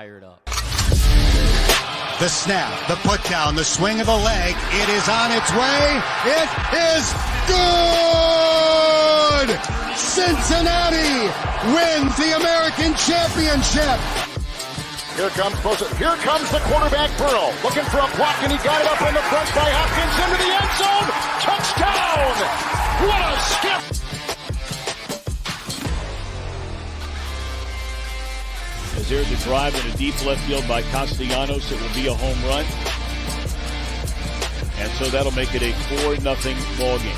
fired up. The snap, the put down, the swing of the leg. It is on its way. It is good! Cincinnati wins the American Championship. Here comes the quarterback, Burrow, looking for a block, and he got it up in the front by Hopkins into the end zone. Touchdown! What a skip! As there's a drive in a deep left field by Castellanos, it will be a home run. And so that'll make it a 4-0 ball game.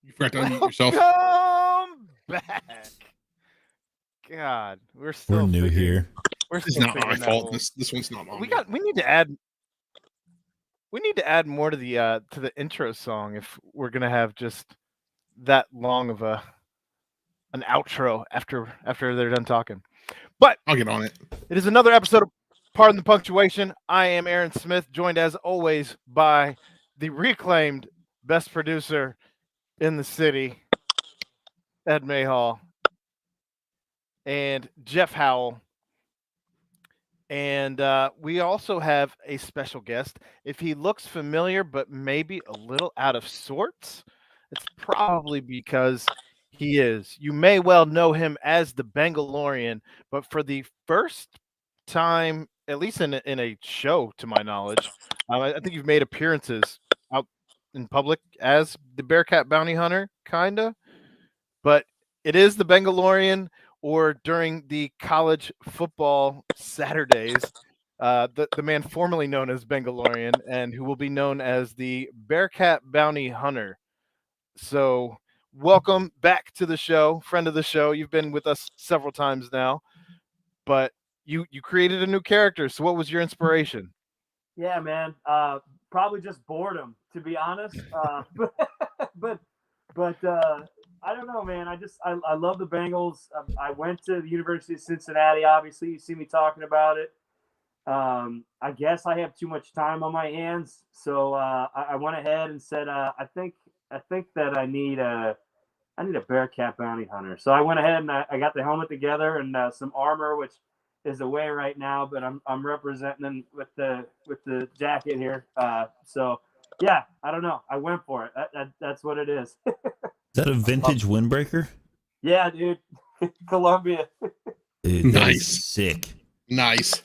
You forgot to unmute yourself. Welcome back. God, we're new here. It's not my fault. This one's not mine. We need to add more to the intro song if we're gonna have just that long of an outro after they're done talking. But I'll get on it. It is another episode of Pardon the Punctuation. I am Aaron Smith, joined as always by the reclaimed best producer in the city, Ed Mayhall, and Jeff Howell. And we also have a special guest. If he looks familiar but maybe a little out of sorts, it's probably because he is. You may well know him as the Bengalorian, but for the first time, at least in a show, to my knowledge, I think you've made appearances out in public as the Bearcat Bounty Hunter, kinda, but it is the Bengalorian, or during the college football Saturdays, the man formerly known as Bengalorian and who will be known as the Bearcat Bounty Hunter. So welcome back to the show, friend of the show. You've been with us several times now, but you created a new character. So what was your inspiration? Yeah, man. Probably just boredom, to be honest. But I don't know, man. I love the Bengals. I went to the University of Cincinnati. Obviously, you see me talking about it. I guess I have too much time on my hands, so I went ahead and said, I think that I need a Bearcat Bounty Hunter. So I went ahead and I got the helmet together and some armor, which is away right now, but I'm representing them with the jacket here. So yeah, I don't know. I went for it. That's what it is. Is that a vintage windbreaker? Yeah, dude. Columbia. Dude, nice. Sick. Nice.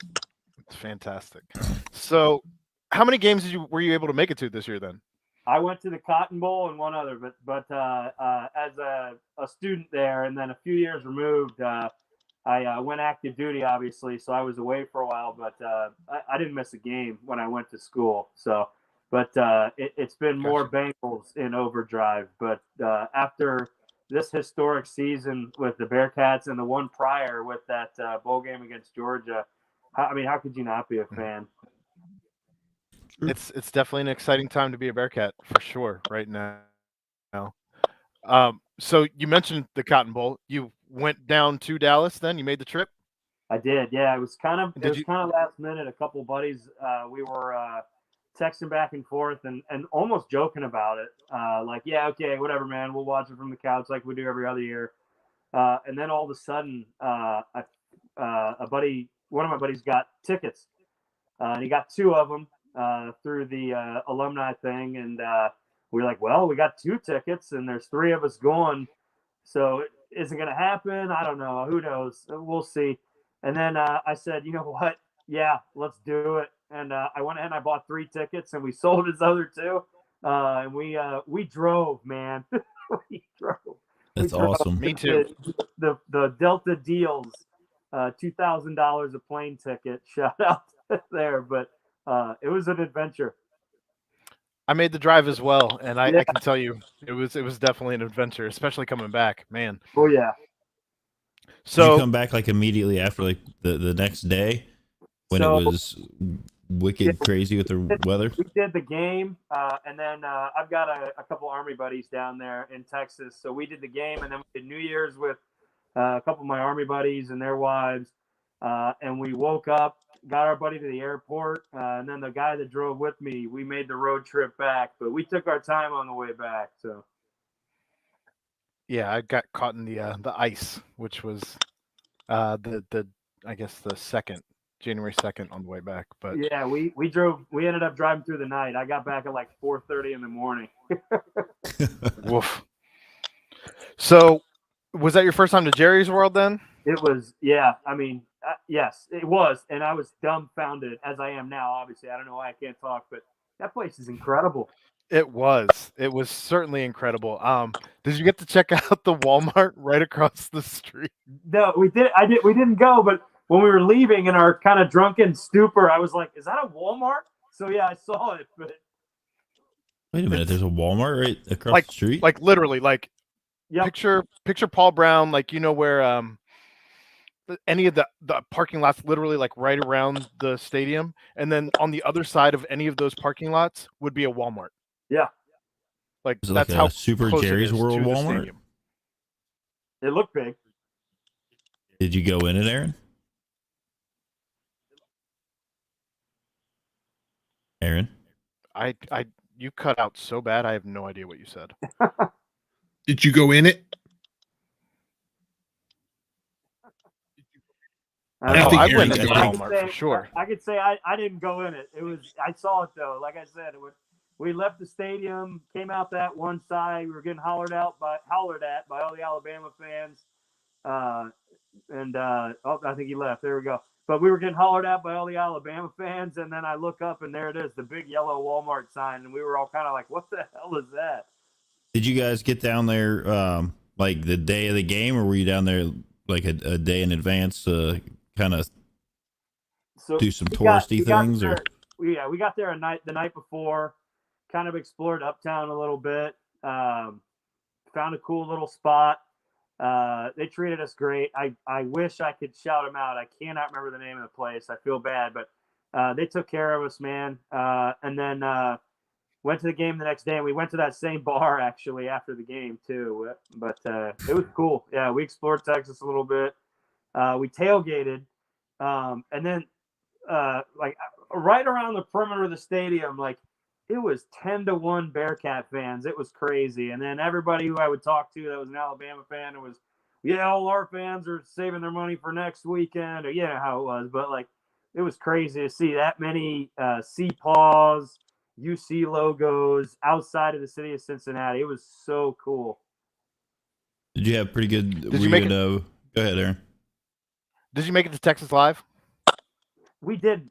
It's fantastic. So how many games were you able to make it to this year then? I went to the Cotton Bowl and one other, but as a student there, and then a few years removed, I went active duty, obviously, so I was away for a while, but I didn't miss a game when I went to school. So, but it's been more Bengals in overdrive. But after this historic season with the Bearcats and the one prior with that bowl game against Georgia, how could you not be a fan? It's definitely an exciting time to be a Bearcat for sure right now. So you mentioned the Cotton Bowl. You went down to Dallas then? You made the trip? I did, yeah. It was kind of last minute. A couple of buddies, we were texting back and forth and almost joking about it. Like, yeah, okay, whatever, man. We'll watch it from the couch like we do every other year. And then all of a sudden, one of my buddies got tickets. And he got two of them through the alumni thing. And we were like, well, we got two tickets and there's three of us going. So is it going to happen? I don't know. Who knows? We'll see. And then I said, you know what? Yeah, let's do it. And I went ahead and I bought 3 tickets and we sold his other 2. And we drove, man. We drove. That's awesome. Me too. The Delta deals, $2,000 a plane ticket. Shout out there. But it was an adventure. I made the drive as well, and I can tell you it was definitely an adventure, especially coming back, man. Oh yeah. So did you come back like immediately after like the next day when it was wicked crazy with the weather? We did the game, and then I've got a couple Army buddies down there in Texas. So we did the game, and then we did New Year's with a couple of my Army buddies and their wives. And we woke up, got our buddy to the airport, and then the guy that drove with me, we made the road trip back. But we took our time on the way back. So. Yeah, I got caught in the ice, which was the I guess the January 2nd on the way back. But yeah, we ended up driving through the night. I got back at like 4:30 in the morning. Woof. So, was that your first time to Jerry's World then? It was, yeah. I mean, yes, it was, and I was dumbfounded as I am now. Obviously, I don't know why I can't talk, but that place is incredible. It was certainly incredible. Did you get to check out the Walmart right across the street? No, we did. We didn't go, but when we were leaving in our kind of drunken stupor, I was like, "Is that a Walmart?" So yeah, I saw it. But wait a minute, there's a Walmart right across the street. Like literally, like yep. Picture Paul Brown, like where any of the parking lots literally like right around the stadium, and then on the other side of any of those parking lots would be a Walmart. Yeah, like is it that's like how Super close Jerry's World Walmart. It looked big. Did you go in it, Aaron? Aaron, you cut out so bad. I have no idea what you said. Did you go in it? I went to Walmart for sure. I could say I didn't go in it. I saw it though. Like I said, we left the stadium, came out that one side. We were getting hollered at by all the Alabama fans. I think he left. There we go. But we were getting hollered at by all the Alabama fans, and then I look up and there it is, the big yellow Walmart sign, and we were all kind of like, "What the hell is that?" Did you guys get down there like the day of the game, or were you down there like a day in advance to kind of do some touristy things? We got there the night before, kind of explored Uptown a little bit, found a cool little spot. They treated us great. I wish I could shout them out. I cannot remember the name of the place. I feel bad, but they took care of us, man. And then went to the game the next day, and we went to that same bar actually after the game too. But it was cool. Yeah, we explored Texas a little bit. We tailgated, and then like right around the perimeter of the stadium, like it was 10-1 Bearcat fans. It was crazy. And then everybody who I would talk to that was an Alabama fan, it was, all our fans are saving their money for next weekend, or how it was. But like, it was crazy to see that many CPAWs, UC logos outside of the city of Cincinnati. It was so cool. Did you have pretty good? Go ahead, Aaron. Did you make it to Texas Live? We did.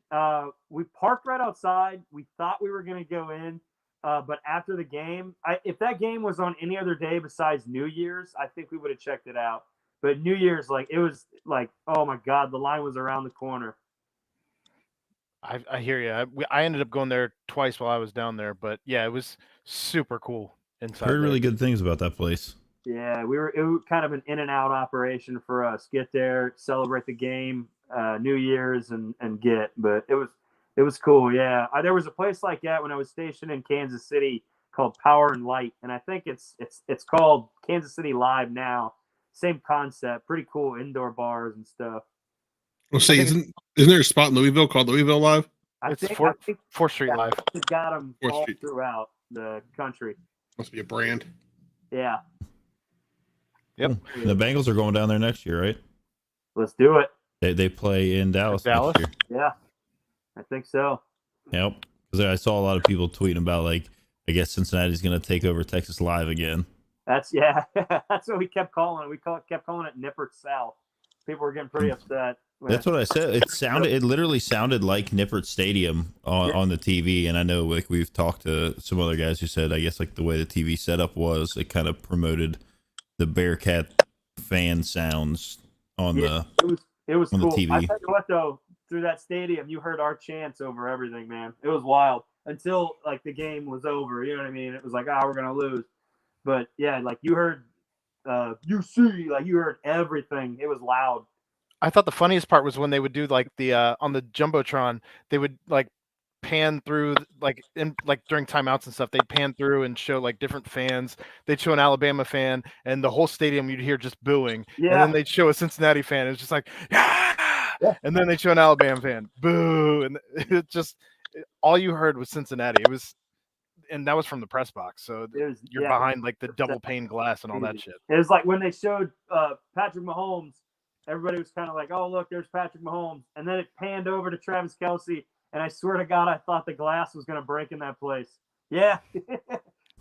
We parked right outside. We thought we were going to go in, but after the game, if that game was on any other day besides New Year's, I think we would have checked it out. But New Year's, like it was like, oh my God, the line was around the corner. I hear you. I ended up going there twice while I was down there, but yeah, it was super cool inside. Heard really good things about that place. Yeah, it was kind of an in and out operation for us. Get there, celebrate the game, New Year's, and get. But it was cool. Yeah, there was a place like that when I was stationed in Kansas City called Power and Light, and I think it's called Kansas City Live now. Same concept, pretty cool indoor bars and stuff. Well, say, isn't there a spot in Louisville called Louisville Live? I think 4th Street Live. It's got them all throughout the country. Must be a brand. Yeah. Yep. The Bengals are going down there next year, right? Let's do it. They play in Dallas next year. Yeah, I think so. Yep. Because I saw a lot of people tweeting about, like, I guess Cincinnati's going to take over Texas Live again. That's what we kept calling it. We kept calling it Nippert South. People were getting pretty upset. That's what I said. It literally sounded like Nippert Stadium on the TV. And I know, like, we've talked to some other guys who said, I guess, like, the way the TV setup was, it kind of promoted the Bearcat fan sounds on it was on cool. the TV. I tell you what, though, through that stadium, you heard our chants over everything, man. It was wild until like the game was over. You know what I mean? It was like, we're gonna lose. But yeah, like you heard, like you heard everything. It was loud. I thought the funniest part was when they would do like the on the Jumbotron, they would like pan through like during timeouts and stuff. They'd pan through and show like different fans. They'd show an Alabama fan, and the whole stadium you'd hear just booing. Yeah. And then they'd show a Cincinnati fan. It was just like, yeah. And then they'd show an Alabama fan, boo, and it just all you heard was Cincinnati. It was, and that was from the press box. So you're behind like the double pane glass and all that shit. It was like when they showed Patrick Mahomes, everybody was kind of like, oh, look, there's Patrick Mahomes. And then it panned over to Travis Kelce. And I swear to God, I thought the glass was going to break in that place. Yeah.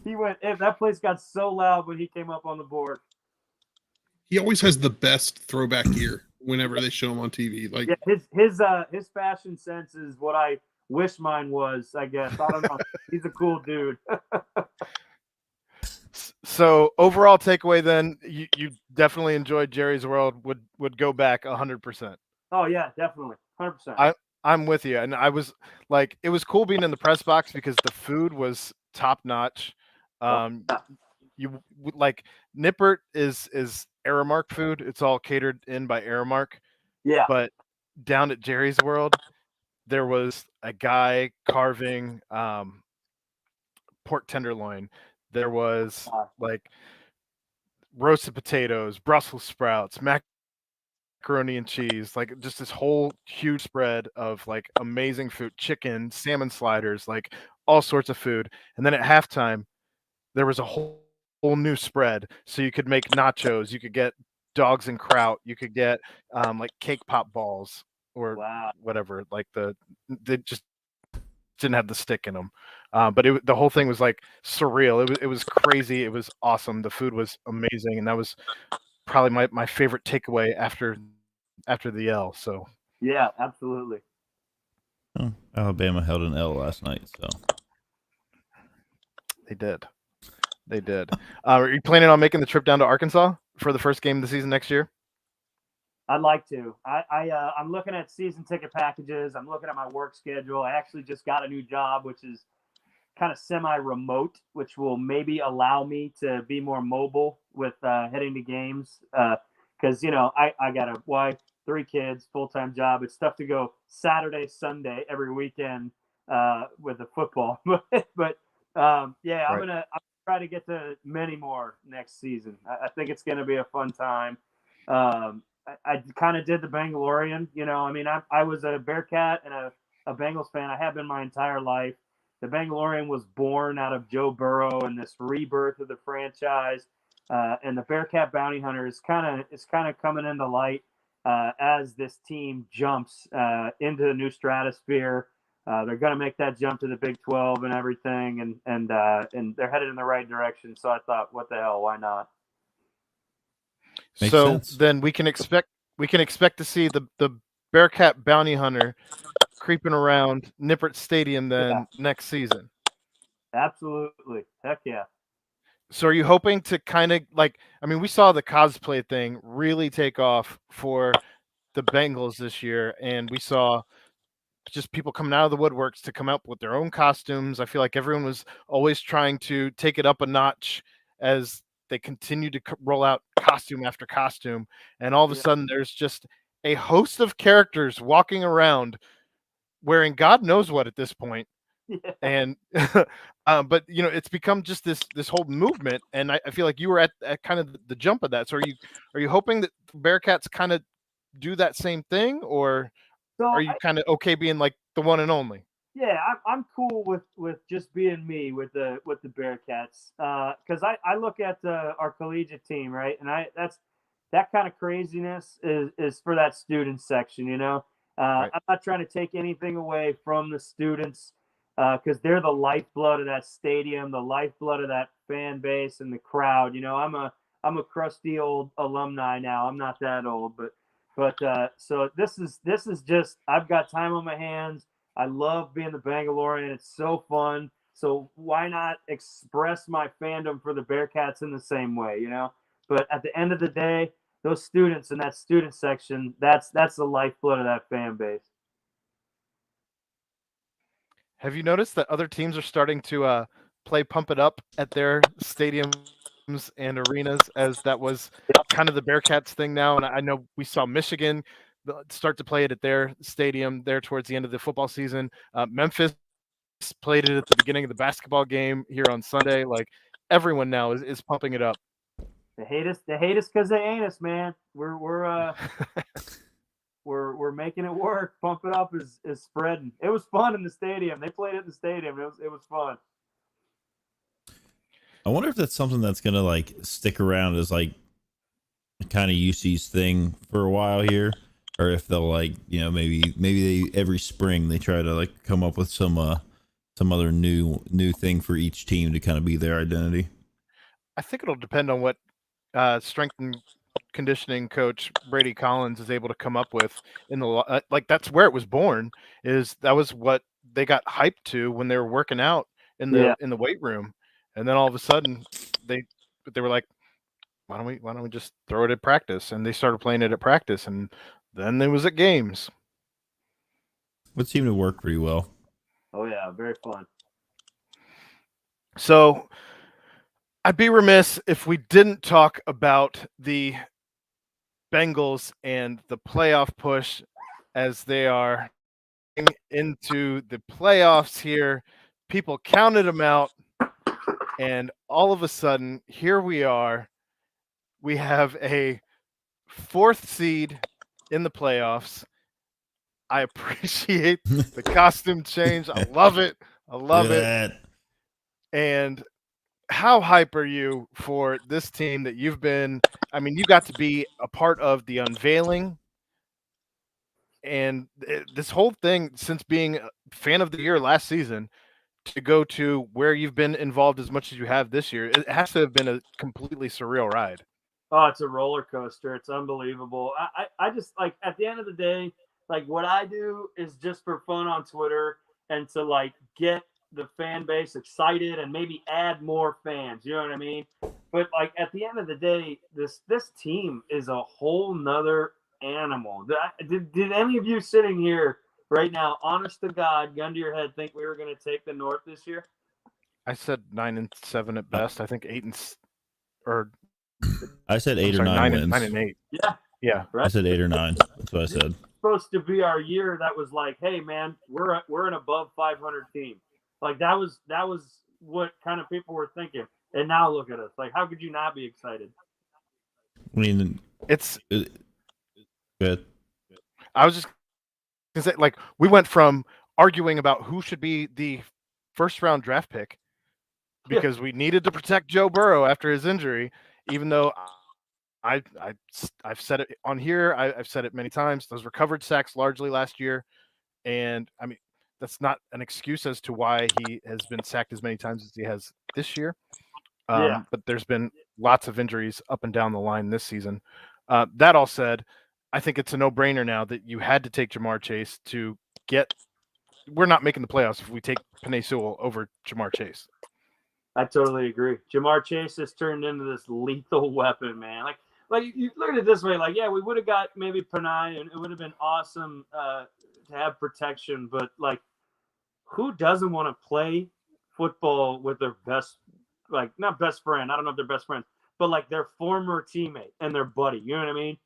That place got so loud when he came up on the board. He always has the best throwback gear whenever they show him on TV. Like, yeah, his fashion sense is what I wish mine was, I guess. I don't know. He's a cool dude. So overall takeaway then, you definitely enjoyed Jerry's World, would go back 100%. Oh yeah, definitely. 100%. I'm with you. And I was like, it was cool being in the press box because the food was top notch. You like Nippert is Aramark food. It's all catered in by Aramark. Yeah. But down at Jerry's World, there was a guy carving pork tenderloin. There was like roasted potatoes, Brussels sprouts, macaroni and cheese, like just this whole huge spread of like amazing food, chicken, salmon sliders, like all sorts of food. And then at halftime, there was a whole new spread. So you could make nachos, you could get dogs and kraut, you could get like cake pop balls or whatever. Like they just didn't have the stick in them. But the whole thing was like surreal. It was crazy. It was awesome. The food was amazing, and that was probably my favorite takeaway after the L. So yeah, absolutely. Oh, Alabama held an L last night, so they did. Are you planning on making the trip down to Arkansas for the first game of the season next year? I'd like to. I'm looking at season ticket packages. I'm looking at my work schedule. I actually just got a new job, which is kind of semi-remote, which will maybe allow me to be more mobile with heading to games. Because, I got a wife, 3 kids, full-time job. It's tough to go Saturday, Sunday, every weekend with the football. but I'm going to try to get to many more next season. I think it's going to be a fun time. I kind of did the Bengalorian. I was a Bearcat and a Bengals fan. I have been my entire life. The Bengalorian was born out of Joe Burrow and this rebirth of the franchise. And the Bearcat Bounty Hunter is kind of coming into light as this team jumps into the new stratosphere. They're going to make that jump to the Big 12 and everything, and they're headed in the right direction. So I thought, what the hell, why not? Makes so sense. Then we can expect to see the Bearcat Bounty Hunter creeping around Nippert Stadium next season. Absolutely. Heck yeah. So are you hoping to kind of we saw the cosplay thing really take off for the Bengals this year, and we saw just people coming out of the woodworks to come up with their own costumes. I feel like everyone was always trying to take it up a notch as they continue to roll out costume after costume. And all of a sudden there's just a host of characters walking around wearing God knows what at this point. Yeah. And, but it's become just this whole movement. And I feel like you were at kind of the jump of that. So are you hoping that Bearcats kind of do that same thing, or are you kind of okay being like the one and only? Yeah, I'm cool with just being me with the Bearcats, because I look at our collegiate team, right, and that kind of craziness is for that student section, Right. I'm not trying to take anything away from the students, because they're the lifeblood of that stadium, the lifeblood of that fan base and the crowd. I'm a crusty old alumni now. I'm not that old, but so this is just, I've got time on my hands. I love being the Bengalorian. It's so fun. So why not express my fandom for the Bearcats in the same way, But at the end of the day, those students in that student section, that's the lifeblood of that fan base. Have you noticed that other teams are starting to play Pump It Up at their stadiums and arenas, as that was kind of the Bearcats thing now? And I know we saw Michigan start to play it at their stadium there towards the end of the football season. Memphis played it at the beginning of the basketball game here on Sunday. Like everyone now is pumping it up. They hate us. They hate us because they ain't us, man. We're making it work. Pump it up is spreading. It was fun in the stadium. They played it in the stadium. It was fun. I wonder if that's something that's gonna like stick around as like kind of UC's thing for a while here, or if they'll like maybe they every spring they try to like come up with some other new thing for each team to kind of be their identity. I think it'll depend on what strength and conditioning coach Brady Collins is able to come up with in the like. That's where it was born. That was what they got hyped to when they were working out in the weight room, and then all of a sudden they were like, why don't we just throw it at practice? And they started playing it at practice, and then it was at games. It seemed to work pretty well. Oh yeah, very fun. So I'd be remiss if we didn't talk about the Bengals and the playoff push as they are into the playoffs here. People counted them out, and all of a sudden, here we are. We have a 4th seed in the playoffs. I appreciate the costume change. I love it. I love it. And how hype are you for this team that you've been? I mean, you got to be a part of the unveiling and this whole thing since being a fan of the year last season to go to where you've been involved as much as you have this year. It has to have been a completely surreal ride. Oh, it's a roller coaster. It's unbelievable. I just like at the end of the day, like what I do is just for fun on Twitter and to like get the fan base excited and maybe add more fans. You know what I mean? But like at the end of the day, this team is a whole nother animal. Did any of you sitting here right now, honest to God, gun to your head, think we were going to take the North this year? I said 9-7 at best. I think 8 or I said 8 or 9 wins. 9-8. Yeah. Right? I said 8 or 9. That's what I said. It's supposed to be our year that was like, hey man, we're an above 500 team. Like that was what kind of people were thinking. And now look at us. Like, how could you not be excited? I mean, it's good. I was just gonna say, like, we went from arguing about who should be the first round draft pick because we needed to protect Joe Burrow after his injury, even though I've said it on here. I've said it many times. Those recovered sacks largely last year. And I mean, that's not an excuse as to why he has been sacked as many times as he has this year. But there's been lots of injuries up and down the line this season. That all said, I think it's a no-brainer now that you had to take Jamar Chase to get – we're not making the playoffs if we take Penei Sewell over Jamar Chase. I totally agree. Jamar Chase has turned into this lethal weapon, man. Like you look at it this way, like, yeah, we would have got maybe Penei, and it would have been awesome to have protection, but, like, who doesn't want to play football with their best – like, not best friend. I don't know if they're best friends, but like their former teammate and their buddy. You know what I mean?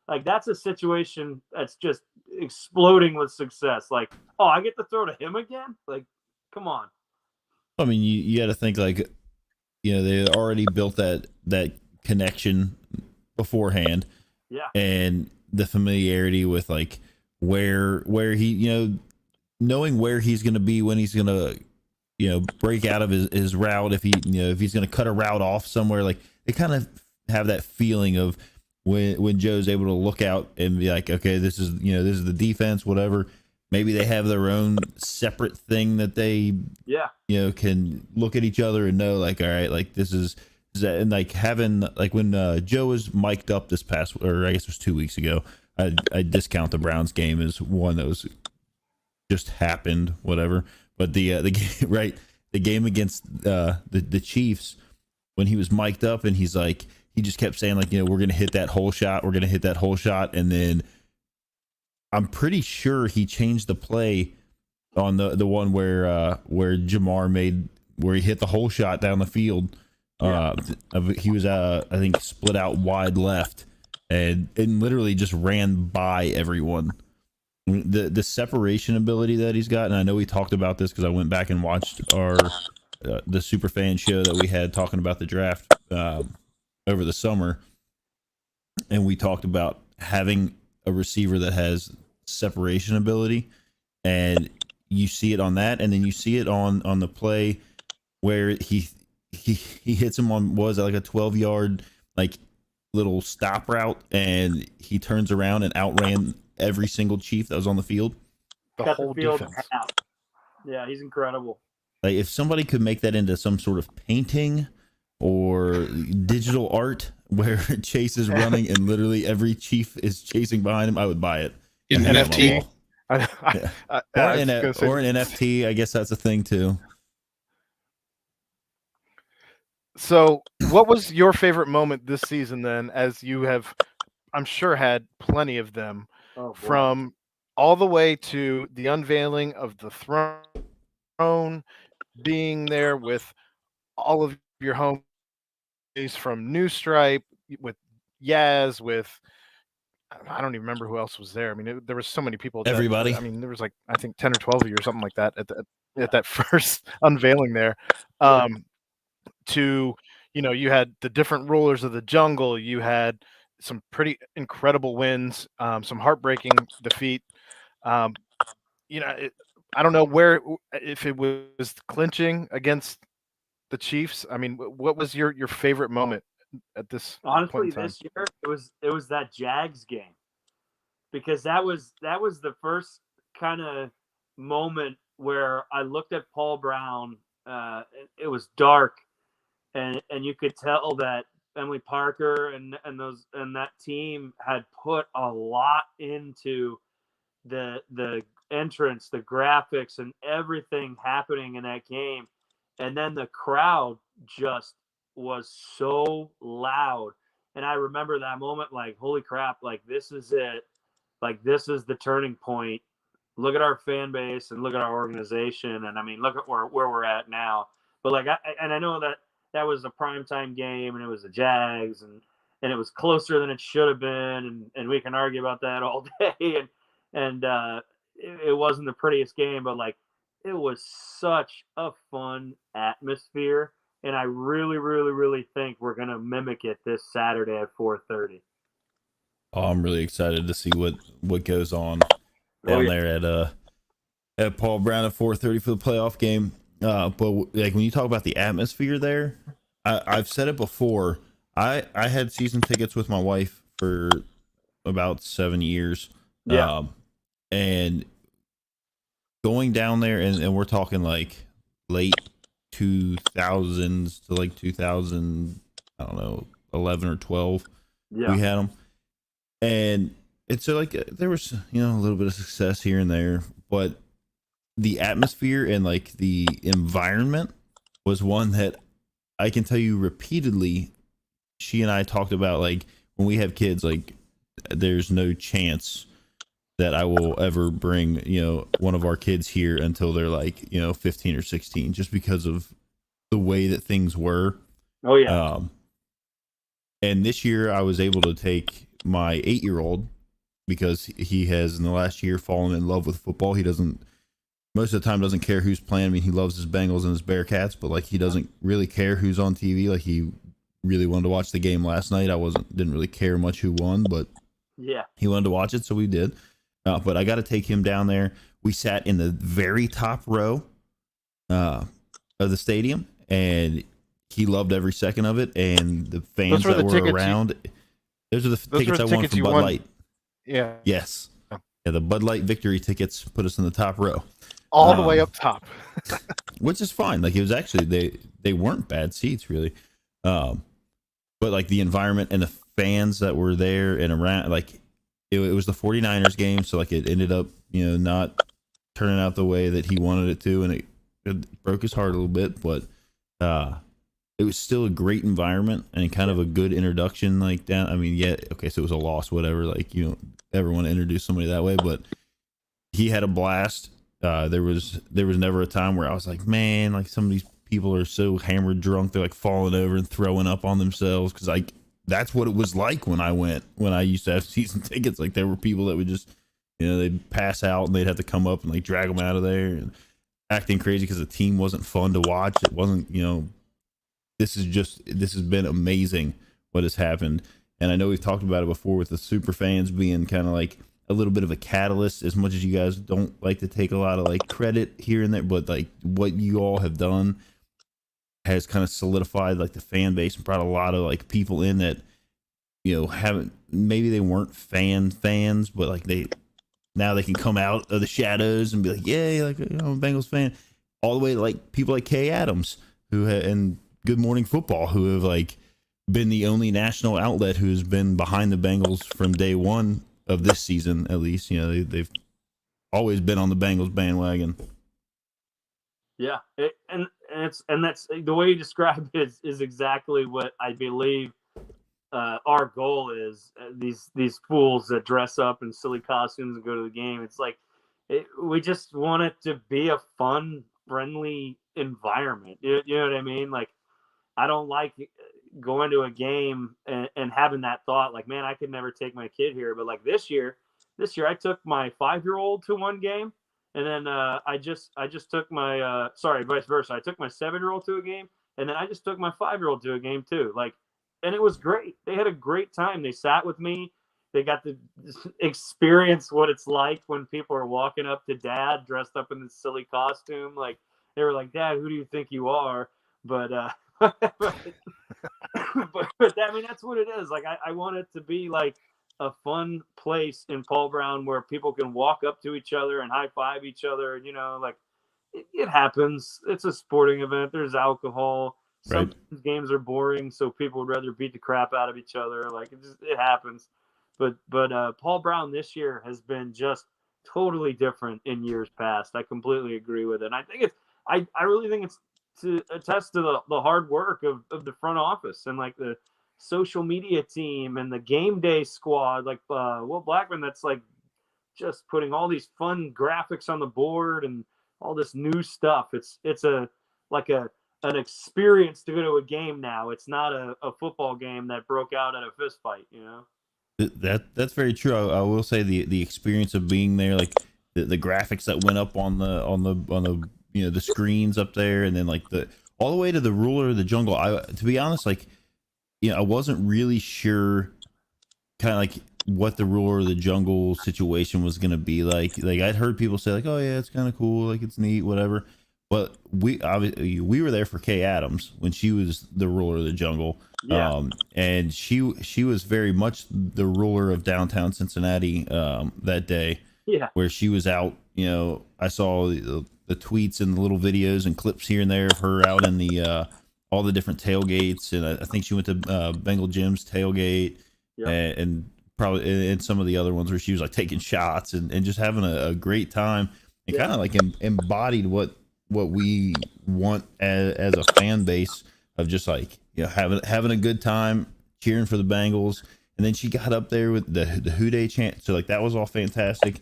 Like that's a situation that's just exploding with success. Like, oh, I get to throw to him again? Like, come on. I mean, you got to think like, they already built that connection beforehand. Yeah. And the familiarity with like where he, knowing where he's going to be when he's going to, break out of his route, if he's going to cut a route off somewhere. Like they kind of have that feeling of when Joe's able to look out and be like, okay, this is the defense, whatever. Maybe they have their own separate thing that they, can look at each other and know, like, all right, like this is that. And like having, like when Joe was mic'd up this past, or I guess it was 2 weeks ago, I discount the Browns game as one that was just happened, whatever. But the game, right, the game against the Chiefs, when he was mic'd up and he's like, he just kept saying like, we're gonna hit that whole shot, and then I'm pretty sure he changed the play on the one where Jamar made, where he hit the whole shot down the field. He was I think split out wide left and literally just ran by everyone. the separation ability that he's got, and I know we talked about this because I went back and watched our the super fan show that we had talking about the draft over the summer, and we talked about having a receiver that has separation ability, and you see it on that, and then you see it on the play where he hits him on, was it like a 12-yard like little stop route, and he turns around and outran every single Chief that was on the field. Cut whole the field defense. half. Yeah, he's incredible. Like if somebody could make that into some sort of painting or digital art where Chase is running and literally every Chief is chasing behind him, I would buy it. In And have it on my NFT. wall. I Or an NFT, I guess that's a thing too. So, what was your favorite moment this season then, as you have, I'm sure, had plenty of them, Oh, boy. from all the way to the unveiling of the throne, being there with all of your homies from New Stripe, with Yaz, with, I don't even remember who else was there. I mean, there was so many people. Everybody. I mean, there was like, I think 10 or 12 of you or something like that at that first unveiling there. To, you had the different rulers of the jungle. You had some pretty incredible wins, some heartbreaking defeat. I don't know if it was clinching against the Chiefs. I mean, what was your favorite moment at this Honestly, point in time? this year it was that Jags game, because that was the first kind of moment where I looked at Paul Brown. It was dark, and you could tell that Emily Parker and that team had put a lot into the entrance, the graphics, and everything happening in that game. And then the crowd just was so loud. And I remember that moment, like, holy crap, like, this is it. Like, this is the turning point. Look at our fan base and look at our organization. And I mean, look at where we're at now. But like, I know that was a primetime game, and it was the Jags, and it was closer than it should have been. And we can argue about that all day. And it wasn't the prettiest game, but like, it was such a fun atmosphere. And I really, really, really think we're going to mimic it this Saturday at 4:30. Oh, I'm really excited to see what goes on down there at Paul Brown at 4:30 for the playoff game. But like when you talk about the atmosphere there, I've said it before. I had season tickets with my wife for about 7 years. Yeah. And going down there, and we're talking like late 2000s to like 2000, I don't know, 11 or 12. Yeah. We had them, and it's like there was a little bit of success here and there, but the atmosphere and like the environment was one that I can tell you repeatedly. She and I talked about, like, when we have kids, like, there's no chance that I will ever bring, one of our kids here until they're like, 15 or 16, just because of the way that things were. Oh yeah. And this year I was able to take my 8-year-old, because he has in the last year fallen in love with football. He doesn't, most of the time, doesn't care who's playing. I mean, he loves his Bengals and his Bearcats, but like, he doesn't really care who's on TV. Like, he really wanted to watch the game last night. Didn't really care much who won, but Yeah. he wanted to watch it, so we did. But I got to take him down there. We sat in the very top row of the stadium, and he loved every second of it. And the fans that were around, those are the tickets I won from Bud Light. Yeah. Yes. Yeah, the Bud Light victory tickets put us in the top row. All the way up top. Which is fine. Like, it was actually, they weren't bad seats, really. But like the environment and the fans that were there and around, like, it was the 49ers game, so like it ended up, not turning out the way that he wanted it to, and it broke his heart a little bit, but it was still a great environment and kind of a good introduction. Like, down, I mean, yeah, okay, so it was a loss, whatever. Like, you don't ever want to introduce somebody that way, but he had a blast. There was never a time where I was like, man, like, some of these people are so hammered drunk, they're like falling over and throwing up on themselves, because like, that's what it was like when I used to have season tickets. Like, there were people that would just You know, they'd pass out and they'd have to come up and like drag them out of there and acting crazy because the team wasn't fun to watch. It wasn't, you know, this has been amazing what has happened. And I know we've talked about it before with the super fans being kind of like a little bit of a catalyst, as much as you guys don't like to take a lot of like credit here and there, but like what you all have done has kind of solidified like the fan base and brought a lot of like people in that, you know, maybe they weren't fans, but like now they can come out of the shadows and be like, yay, like, you know, I'm a Bengals fan, all the way to like people like Kay Adams and Good Morning Football, who have like been the only national outlet who's been behind the Bengals from day one of this season, at least. You know, they've always been on the Bengals bandwagon. Yeah, and that's the way you describe it is exactly what I believe our goal is. These fools that dress up in silly costumes and go to the game. It's like we just want it to be a fun, friendly environment. You know what I mean? Like, I don't like going to a game and having that thought like, man, I could never take my kid here. But like this year I took my 5-year-old to one game, and then I just took my vice versa. I took my 7-year-old to a game, and then I just took my 5-year-old to a game too. Like, and it was great. They had a great time. They sat with me. They got to experience what it's like when people are walking up to dad dressed up in this silly costume. Like, they were like, Dad, who do you think you are? But but I mean, that's what it is. Like, I want it to be like a fun place in Paul Brown where people can walk up to each other and high five each other. You know, like it happens. It's a sporting event. There's alcohol. Right. Some games are boring, so people would rather beat the crap out of each other. Like, it happens. But Paul Brown this year has been just totally different in years past. I completely agree with it. And I think I really think it's to attest to the hard work of the front office and like the social media team and the game day squad, like Will Blackman, that's like just putting all these fun graphics on the board and all this new stuff. It's an experience to go to a game now. It's not a football game that broke out at a fist fight, you know? That's very true. I will say the experience of being there, like the graphics that went up on the you know, the screens up there, and then like all the way to the ruler of the jungle. To be honest, like, you know, I wasn't really sure kind of like what the ruler of the jungle situation was going to be like. Like, I'd heard people say like, oh yeah, it's kind of cool, like it's neat, whatever. But we were there for Kay Adams when she was the ruler of the jungle. Yeah. And she was very much the ruler of downtown Cincinnati that day. Yeah. Where she was out, you know, I saw the tweets and the little videos and clips here and there of her out in the all the different tailgates, and I think she went to Bengal Jim's tailgate. Yep. and probably in some of the other ones where she was like taking shots and just having a great time, and kind of like embodied what we want as a fan base of just like, you know, having a good time cheering for the Bengals. And then she got up there with the Who Dey chant, so like that was all fantastic.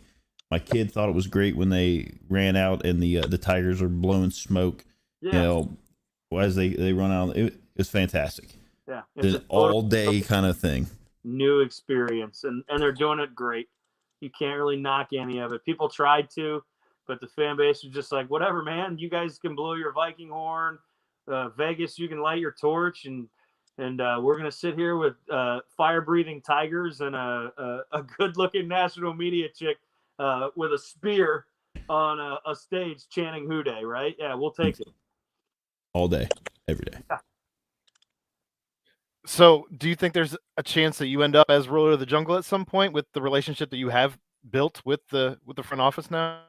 My kid thought it was great when they ran out and the Tigers were blowing smoke, you know, as they run out. It was fantastic. Yeah, it's an all day kind of thing. New experience, and they're doing it great. You can't really knock any of it. People tried to, but the fan base was just like, whatever, man. You guys can blow your Viking horn. Vegas, you can light your torch, and we're gonna sit here with fire-breathing tigers and a good-looking national media chick with a spear on a stage chanting "Who Dey," right? Yeah, we'll take it all day, every day. Yeah. So, do you think there's a chance that you end up as ruler of the jungle at some point with the relationship that you have built with the front office now?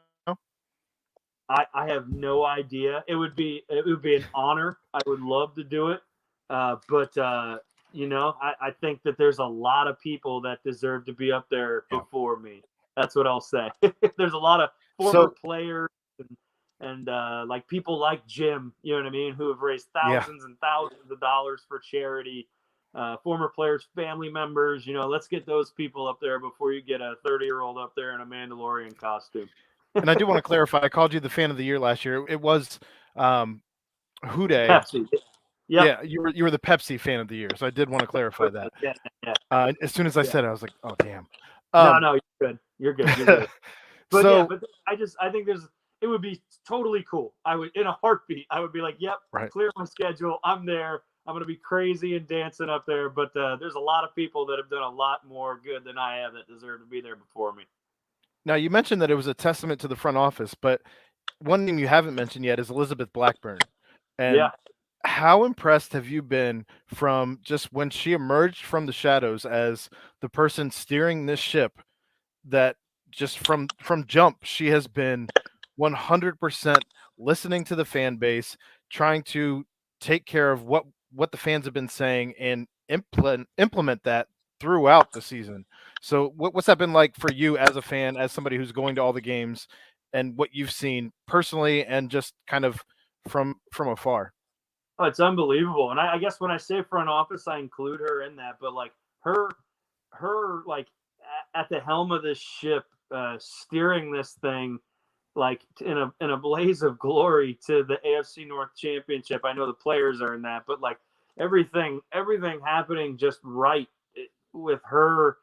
I have no idea. It would be an honor. I would love to do it, but you know, I think that there's a lot of people that deserve to be up there before me. That's what I'll say. There's a lot of former players and like people like Jim, you know what I mean, who have raised thousands and thousands of dollars for charity. Former players, family members, you know, let's get those people up there before you get a 30-year-old up there in a Mandalorian costume. And I do want to clarify, I called you the fan of the year last year. It was Who Dey. Pepsi. Yeah, you were the Pepsi fan of the year. So I did want to clarify that. Yeah. As soon as I said it, I was like, oh, damn. No, you're good. You're good. You're good. But So- yeah, but I think it would be totally cool. I would, in a heartbeat, I would be like, yep, Right. clear my schedule. I'm there. I'm going to be crazy and dancing up there. But there's a lot of people that have done a lot more good than I have that deserve to be there before me. Now, you mentioned that it was a testament to the front office, but one name you haven't mentioned yet is Elizabeth Blackburn. And Yeah. how impressed have you been from just when she emerged from the shadows as the person steering this ship, that just from jump, she has been 100% listening to the fan base, trying to take care of what the fans have been saying and implement that throughout the season. So what's that been like for you as a fan, as somebody who's going to all the games, and what you've seen personally and just kind of from afar? Oh, it's unbelievable. And I guess when I say front office, I include her in that. But like her like at the helm of this ship, steering this thing like in a blaze of glory to the AFC North Championship. I know the players are in that, but like everything happening just right with her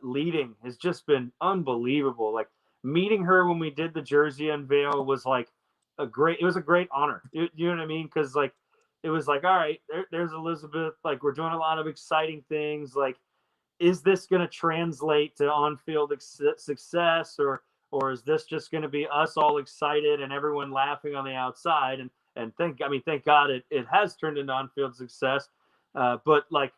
leading has just been unbelievable. Like meeting her when we did the jersey unveil was like a great honor. You know what I mean? Because like it was like, all right, there's Elizabeth. Like we're doing a lot of exciting things. Like, is this going to translate to on-field success, or is this just going to be us all excited and everyone laughing on the outside? And thank God it has turned into on-field success. But like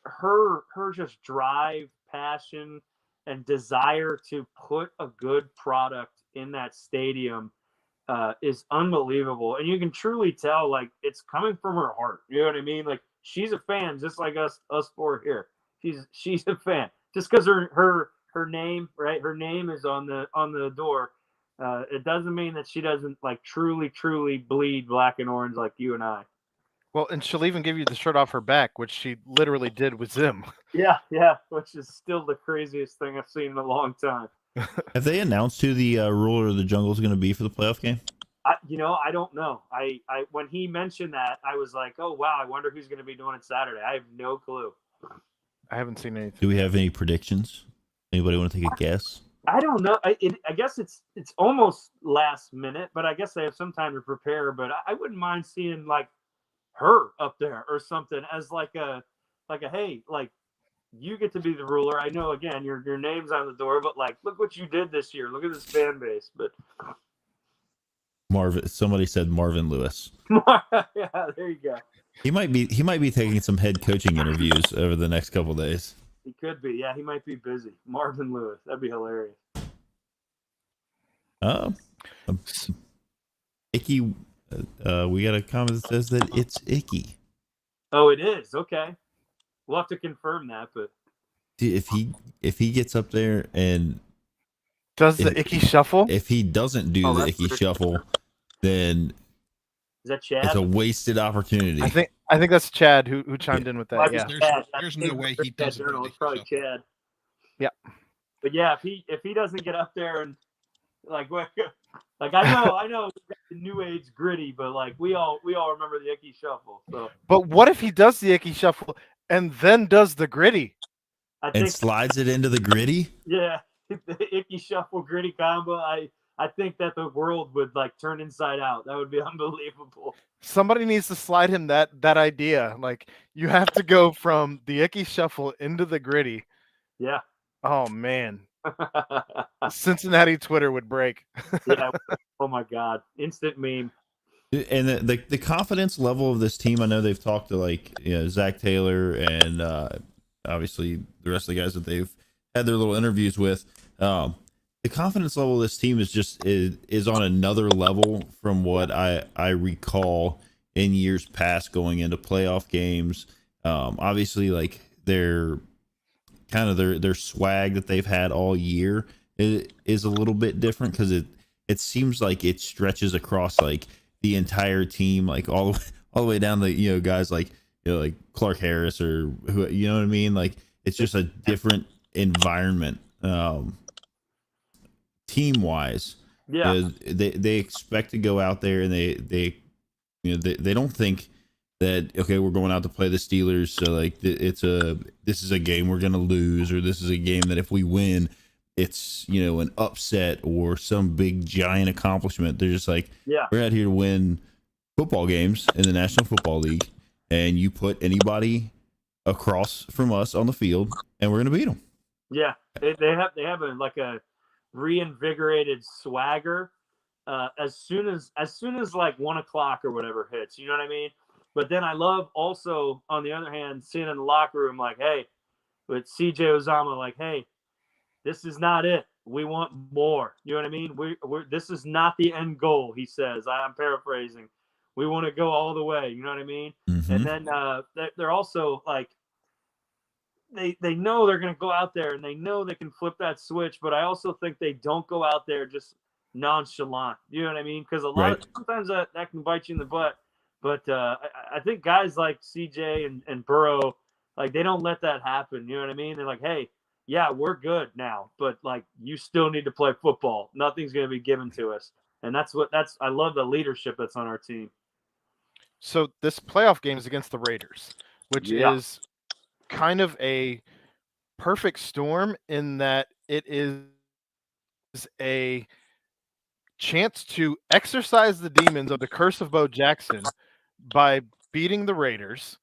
her just drive, passion, and desire to put a good product in that stadium is unbelievable. And you can truly tell, like, it's coming from her heart. You know what I mean? Like, she's a fan just like us four here. She's a fan. Just because her name, right? Her name is on the door. It doesn't mean that she doesn't like truly bleed black and orange like you and I. Well, and she'll even give you the shirt off her back, which she literally did with Zim. Yeah, which is still the craziest thing I've seen in a long time. Have they announced who the ruler of the jungle is going to be for the playoff game? I don't know. I when he mentioned that, I was like, oh wow, I wonder who's going to be doing it Saturday. I have no clue. I haven't seen anything. Do we have any predictions? Anybody want to take a guess? I don't know. I guess it's almost last minute, but I guess they have some time to prepare. But I wouldn't mind seeing like her up there or something as like a hey, like you get to be the ruler. I know again your name's on the door, but like look what you did this year. Look at this fan base. But Somebody said Marvin Lewis. Yeah, there you go. He might be taking some head coaching interviews over the next couple days. He could be. Yeah, he might be busy. Marvin Lewis. That'd be hilarious. Icky. We got a comment that says that it's icky. Oh, it is. Okay. We'll have to confirm that, but Dude, if he gets up there and does the icky shuffle? If he doesn't do the icky shuffle, then is that Chad? It's a wasted opportunity. I think that's Chad who chimed in with that. Yeah. There's no way he doesn't. It's probably Chad. Yeah. But yeah, if he doesn't get up there and like I know the new age gritty, but like we all remember the icky shuffle. So. But what if he does the icky shuffle and then does the gritty? And slides it into the gritty? Yeah, the icky shuffle gritty combo. I think that the world would like turn inside out. That would be unbelievable. Somebody needs to slide him that idea. Like you have to go from the icky shuffle into the gritty. Yeah. Oh man. Cincinnati Twitter would break. Yeah. Oh my God. Instant meme. And the confidence level of this team, I know they've talked to Zach Taylor and obviously the rest of the guys that they've had their little interviews with. The confidence level of this team is on another level from what I recall in years past going into playoff games. Obviously, like their swag that they've had all year is a little bit different because it seems like it stretches across like the entire team, like all the way down to guys like like Clark Harris or who, you know what I mean? Like it's just a different environment. Team wise, yeah, they expect to go out there and they don't think that, okay, we're going out to play the Steelers, so like this is a game we're gonna lose, or this is a game that if we win, it's, you know, an upset or some big giant accomplishment. They're just like, Yeah. we're out here to win football games in the National Football League, and you put anybody across from us on the field, and we're gonna beat them. Yeah, they have a reinvigorated swagger as soon as like 1 o'clock or whatever hits. You know what I mean? But then I love also, on the other hand, seeing in the locker room like, hey, with CJ Uzomah, like, hey, this is not it. We want more. You know what I mean? We're this is not the end goal, he says. I'm paraphrasing. We want to go all the way. You know what I mean? Mm-hmm. And then they're also like, they know they're going to go out there and they know they can flip that switch, but I also think they don't go out there just nonchalant. You know what I mean? Because sometimes that can bite you in the butt. But I think guys like CJ and Burrow, like, they don't let that happen. You know what I mean? They're like, hey, yeah, we're good now, but like, you still need to play football. Nothing's going to be given to us. And I love the leadership that's on our team. So this playoff game is against the Raiders, which is kind of a perfect storm in that it is a chance to exorcise the demons of the curse of Bo Jackson by beating the Raiders.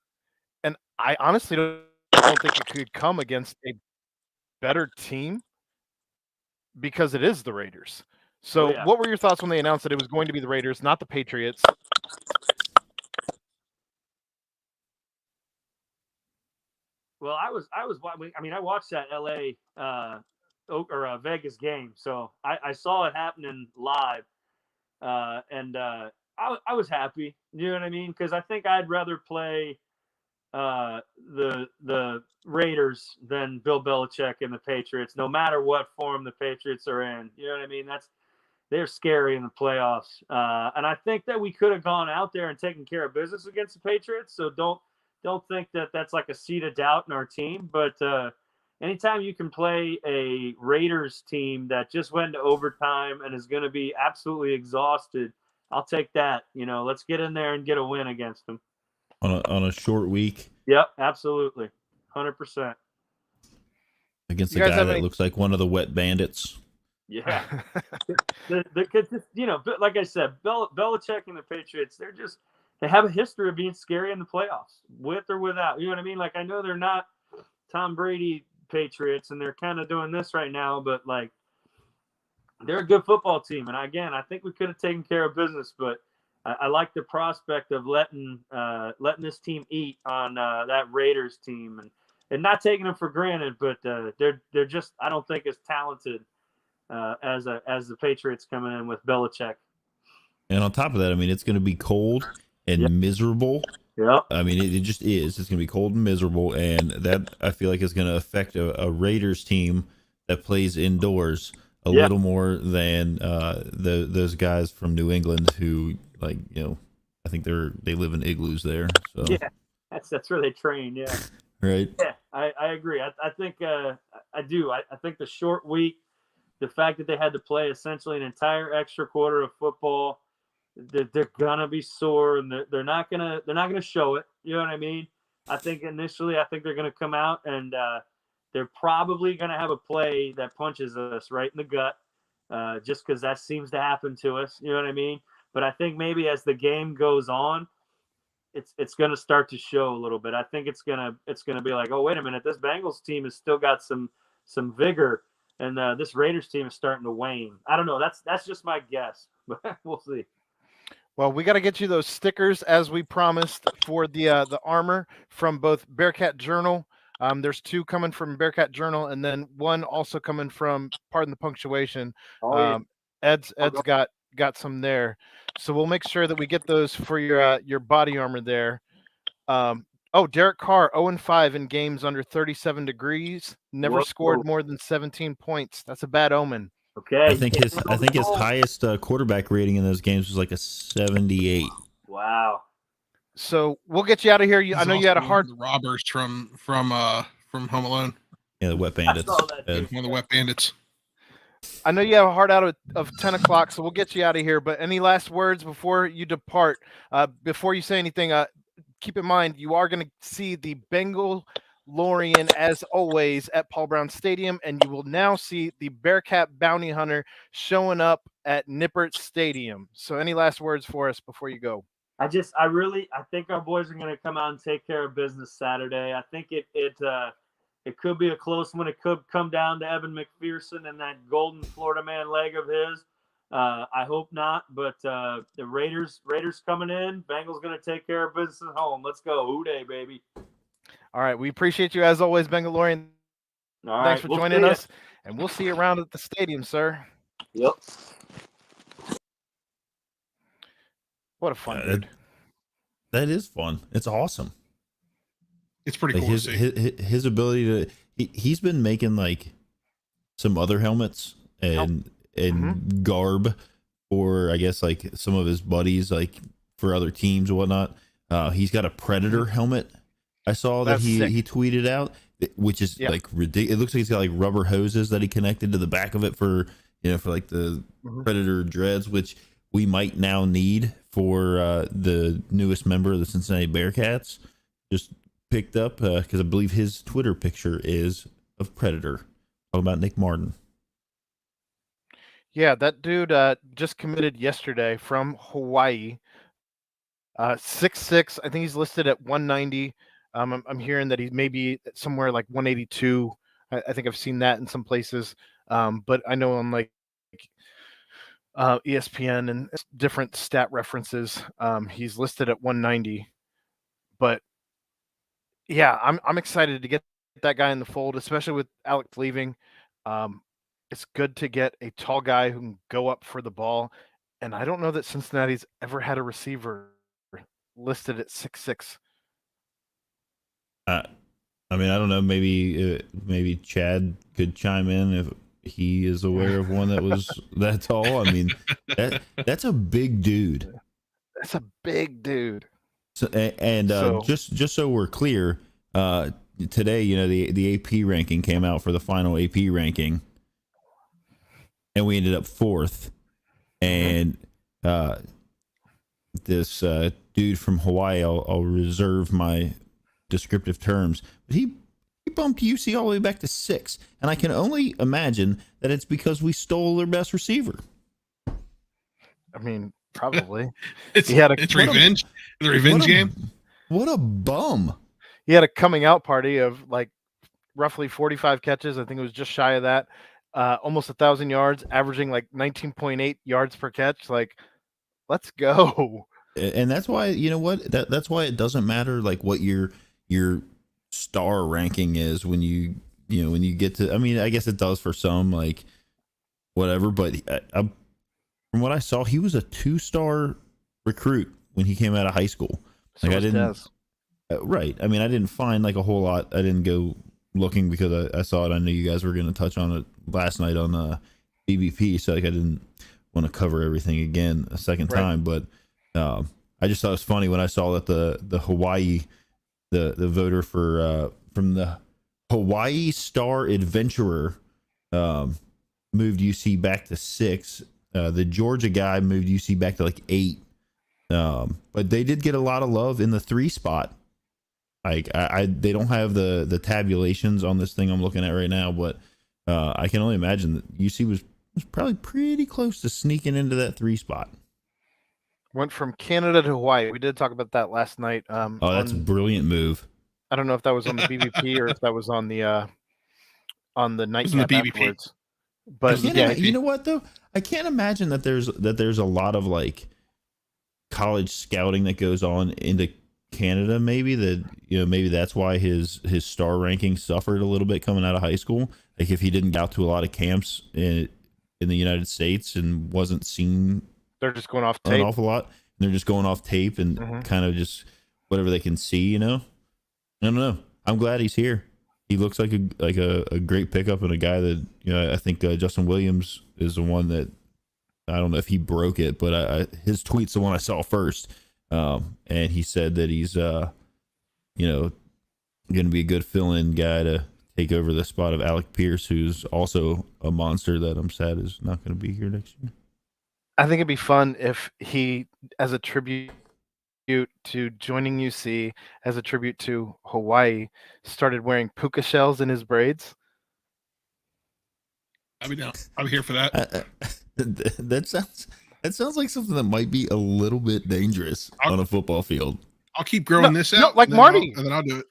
And I honestly don't think it could come against a better team, because it is the Raiders. So what were your thoughts when they announced that it was going to be the Raiders, not the Patriots? Well, I watched that LA Vegas game, so I saw it happening live, and I was happy. You know what I mean? Because I think I'd rather play the Raiders than Bill Belichick and the Patriots, no matter what form the Patriots are in. You know what I mean? They're scary in the playoffs, and I think that we could have gone out there and taken care of business against the Patriots. So don't think that that's like a seed of doubt in our team. But anytime you can play a Raiders team that just went to overtime and is going to be absolutely exhausted, I'll take that. You know, let's get in there and get a win against them on a short week. Yep, absolutely, 100%. Against a guy that looks like one of the wet bandits. Yeah, you know, like I said, Belichick and the Patriots, they have a history of being scary in the playoffs, with or without. You know what I mean? Like, I know they're not Tom Brady Patriots, and they're kind of doing this right now, but like, they're a good football team. And again, I think we could have taken care of business, but I like the prospect of letting this team eat on that Raiders team, and not taking them for granted. But they're just, I don't think, as talented as the Patriots coming in with Belichick. And on top of that, I mean, it's going to be cold and miserable. Yeah. I mean, it just is. It's going to be cold and miserable, and that, I feel like, is going to affect a Raiders team that plays indoors a little more than those guys from New England who, like, you know, I think they live in igloos there. So yeah, that's where they train. Yeah. Right. Yeah, I agree. I think I do. I think the short week, the fact that they had to play essentially an entire extra quarter of football, they're gonna be sore, and they're not gonna show it. You know what I mean? I think initially, they're gonna come out and they're probably gonna have a play that punches us right in the gut, just because that seems to happen to us. You know what I mean? But I think maybe as the game goes on, it's gonna start to show a little bit. I think it's gonna be like, oh, wait a minute, this Bengals team has still got some vigor, and this Raiders team is starting to wane. I don't know. That's just my guess, but we'll see. Well, we got to get you those stickers as we promised for the armor from both Bearcat Journal. There's 2 coming from Bearcat Journal, and then 1 also coming from Pardon the Punctuation. Ed's got some there, so we'll make sure that we get those for your body armor there. Derek Carr, 0-5 in games under 37 degrees. Never scored more than 17 points. That's a bad omen. Okay. I think his highest quarterback rating in those games was like a 78. Wow. So we'll get you out of here. I know you had a hard robbers from Home Alone. Yeah, the wet bandits. One of the wet bandits. I know you have a hard out of 10 o'clock, so we'll get you out of here. But any last words before you depart? Before you say anything, keep in mind, you are going to see the Bengalorian, as always, at Paul Brown Stadium, and you will now see the Bearcat Bounty Hunter showing up at Nippert Stadium. So any last words for us before you go? I think our boys are going to come out and take care of business Saturday. I think it could be a close one. It could come down to Evan McPherson and that golden Florida man leg of his. I hope not, but the Raiders coming in. Bengals going to take care of business at home. Let's go. Hooday, baby. All right. We appreciate you as always, Bengalorian. All Thanks right, for joining us, and we'll see you around at the stadium, sir. Yep. What a fun dude. That is fun. It's awesome. It's pretty Like cool to see. his ability to he's been making like some other helmets and garb for, I guess, like some of his buddies, like for other teams and whatnot. He's got a Predator helmet. I saw that he tweeted out, which is like ridiculous. It looks like he's got like rubber hoses that he connected to the back of it for like the Predator dreads, which we might now need for the newest member of the Cincinnati Bearcats. Just picked up because I believe his Twitter picture is of Predator. Talking about Nick Martin. Yeah, that dude just committed yesterday from Hawaii. 6'6". I think he's listed at 190. I'm hearing that he may be somewhere like 182. I think I've seen that in some places. But I know on like ESPN and different stat references, he's listed at 190. But yeah, I'm excited to get that guy in the fold, especially with Alex leaving. It's good to get a tall guy who can go up for the ball. And I don't know that Cincinnati's ever had a receiver listed at 6'6". I mean, I don't know. Maybe Chad could chime in if he is aware of one that was that tall. I mean, that's a big dude. That's a big dude. So, just so we're clear, today, the AP ranking came out for the final AP ranking, and we ended up 4th. And this dude from Hawaii, I'll reserve my descriptive terms, but he bumped UC all the way back to 6, and I can only imagine that it's because we stole their best receiver. I mean, probably. It's revenge. The revenge game. What a bum. He had a coming out party of like roughly 45 catches. I think it was just shy of that. Almost 1,000 yards, averaging like 19.8 yards per catch. Like, let's go. And that's why, that's why it doesn't matter like what your star ranking is when you get to, I mean, I guess it does for some, like whatever, but from what I saw, he was a 2-star recruit when he came out of high school. So like I didn't, right. I mean, I didn't find like a whole lot. I didn't go looking because I saw it. I knew you guys were going to touch on it last night on BBP. So like, I didn't want to cover everything again a second time, but I just thought it was funny when I saw that the Hawaii, the voter for from the Hawaii Star Adventurer moved UC back to 6. The Georgia guy moved UC back to like 8. But they did get a lot of love in the 3 spot. Like they don't have the tabulations on this thing I'm looking at right now, but I can only imagine that UC was probably pretty close to sneaking into that 3 spot. Went from Canada to Hawaii. We did talk about that last night. That's a brilliant move. I don't know if that was on the BBP or if that was on the nightcap afterwards. But yeah, you know what though? I can't imagine that there's a lot of like college scouting that goes on into Canada. Maybe maybe that's why his star ranking suffered a little bit coming out of high school. Like if he didn't get out to a lot of camps in the United States and wasn't seen, they're just going off tape an awful lot. And they're just going off tape and kind of just whatever they can see. I don't know. I'm glad he's here. He looks like a great pickup and a guy that I think Justin Williams is the one that I don't know if he broke it, but his tweet's the one I saw first, and he said that he's going to be a good fill-in guy to take over the spot of Alec Pierce, who's also a monster that I'm sad is not going to be here next year. I think it'd be fun if he, as a tribute to joining UC as a tribute to Hawaii, started wearing puka shells in his braids? I'll be down. I'm here for that. That sounds like something that might be a little bit dangerous on a football field. I'll keep growing this out. like Marty. And then I'll do it.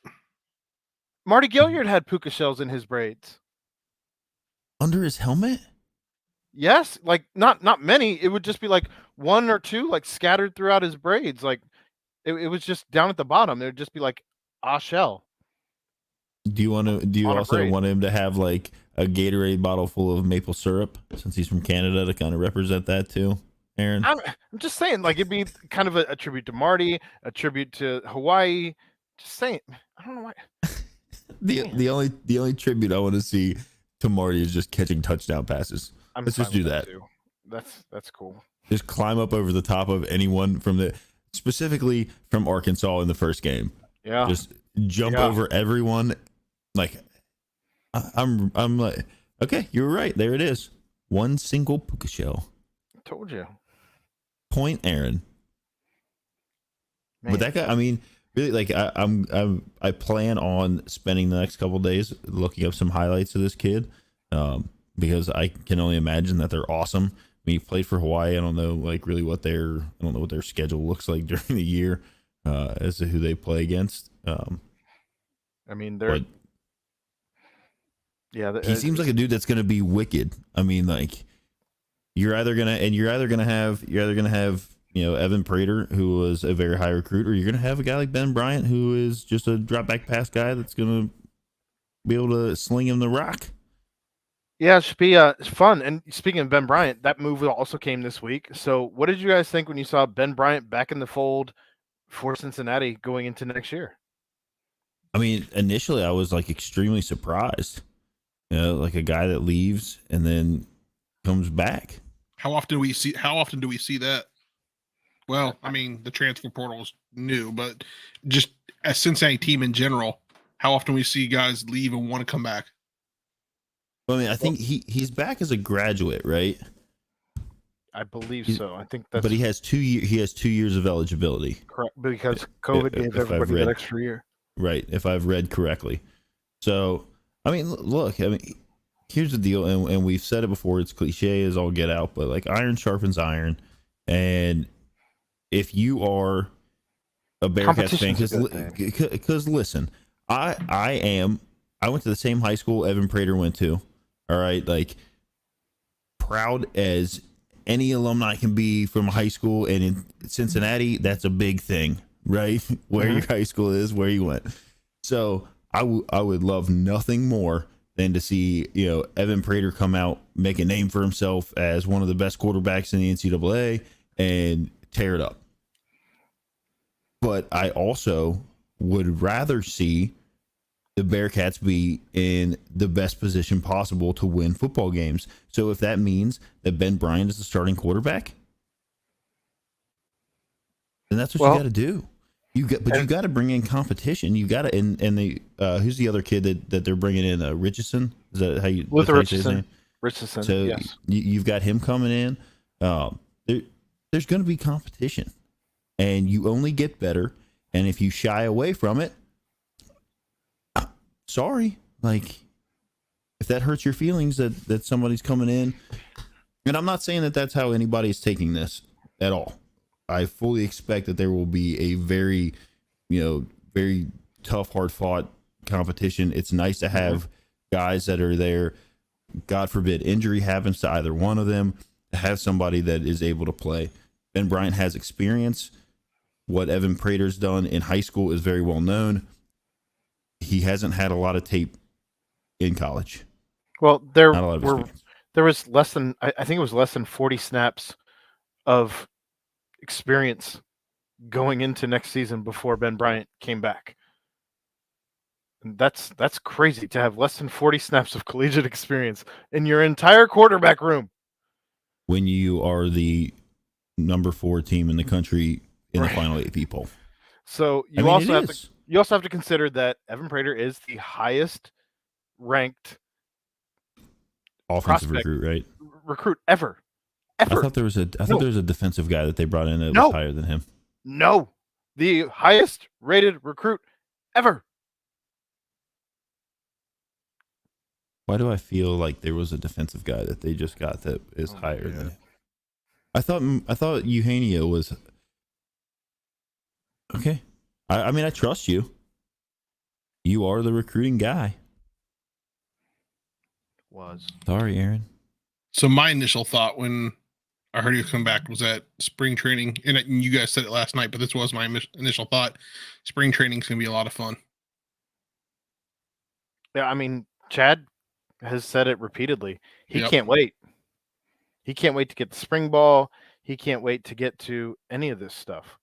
Marty Gilliard had puka shells in his braids. Under his helmet? Yes, like not many. It would just be like one or two, like scattered throughout his braids. Like it was just down at the bottom. It would just be like a shell. Do you also want him to have like a Gatorade bottle full of maple syrup, since he's from Canada, to kind of represent that too, Aaron? I'm just saying, like, it'd be kind of a tribute to Marty, a tribute to Hawaii. Just saying, I don't know why. The only tribute I want to see to Marty is just catching touchdown passes. Let's just do that. Too. That's cool. Just climb up over the top of anyone specifically from Arkansas in the first game. Yeah. Just jump over everyone. Like, I'm like, okay, you're right. There it is. One single puka shell. I told you. Point, Aaron. Man. But that guy, I mean, really, like, I plan on spending the next couple of days looking up some highlights of this kid, because I can only imagine that they're awesome. I mean, he played for Hawaii. I don't know, like, really what their schedule looks like during the year, as to who they play against. I mean, they're. Yeah, he seems like a dude that's going to be wicked. I mean, like, you're either gonna have Evan Prater, who was a very high recruit, or you're gonna have a guy like Ben Bryant, who is just a drop back pass guy that's gonna be able to sling him the rock. Yeah, it should be fun. And speaking of Ben Bryant, that move also came this week. So, what did you guys think when you saw Ben Bryant back in the fold for Cincinnati going into next year? I mean, initially I was like extremely surprised. You know, like a guy that leaves and then comes back. How often do we see that? Well, I mean, the transfer portal is new, but just as Cincinnati team in general, how often we see guys leave and want to come back? Well, I mean, I think he's back as a graduate, right? I believe so. I think that's. But he has 2 years of eligibility. Correct, because COVID gave everybody that extra year. Right, if I've read correctly. So, I mean, look, I mean, here's the deal, and we've said it before. It's cliche as all get out, but like iron sharpens iron, and if you are a Bearcats fan, because listen, I went to the same high school Evan Prater went to. All right, like, proud as any alumni can be from high school, and in Cincinnati, that's a big thing, right? Where your high school is, where you went. So I would love nothing more than to see, you know, Evan Prater come out, make a name for himself as one of the best quarterbacks in the NCAA, and tear it up. But I also would rather see the Bearcats be in the best position possible to win football games. So if that means that Ben Bryant is the starting quarterback, then that's what you got to do. You got to bring in competition. You got to, and the who's the other kid that they're bringing in? Richardson. Is that how you? Luther Richardson. Richardson. So yes. You've got him coming in. There's going to be competition, and you only get better. And if you shy away from it, sorry, like, if that hurts your feelings that somebody's coming in, and I'm not saying that that's how anybody's taking this at all. I fully expect that there will be a very, very tough, hard fought competition. It's nice to have guys that are there. God forbid injury happens to either one of them, to have somebody that is able to play. Ben Bryant has experience. What Evan Prater's done in high school is very well known. He hasn't had a lot of tape in college. Well, there was less than, I think it was less than 40 snaps of experience going into next season before Ben Bryant came back. And that's crazy to have less than 40 snaps of collegiate experience in your entire quarterback room. When you are the number 4 team in the country in the final 8 poll. So you also have to consider that Evan Prater is the highest ranked offensive recruit ever. I thought there was a defensive guy that they brought in that was higher than him. No. the highest rated recruit ever. Why do I feel like there was a defensive guy that they just got that is higher than him? I thought Eugenio was okay. I mean, I trust you. You are the recruiting guy. Sorry, Aaron. So my initial thought when I heard you come back was that spring training, and you guys said it last night, but this was my initial thought. Spring training is going to be a lot of fun. Yeah, I mean, Chad has said it repeatedly. He can't wait. He can't wait to get the spring ball. He can't wait to get to any of this stuff.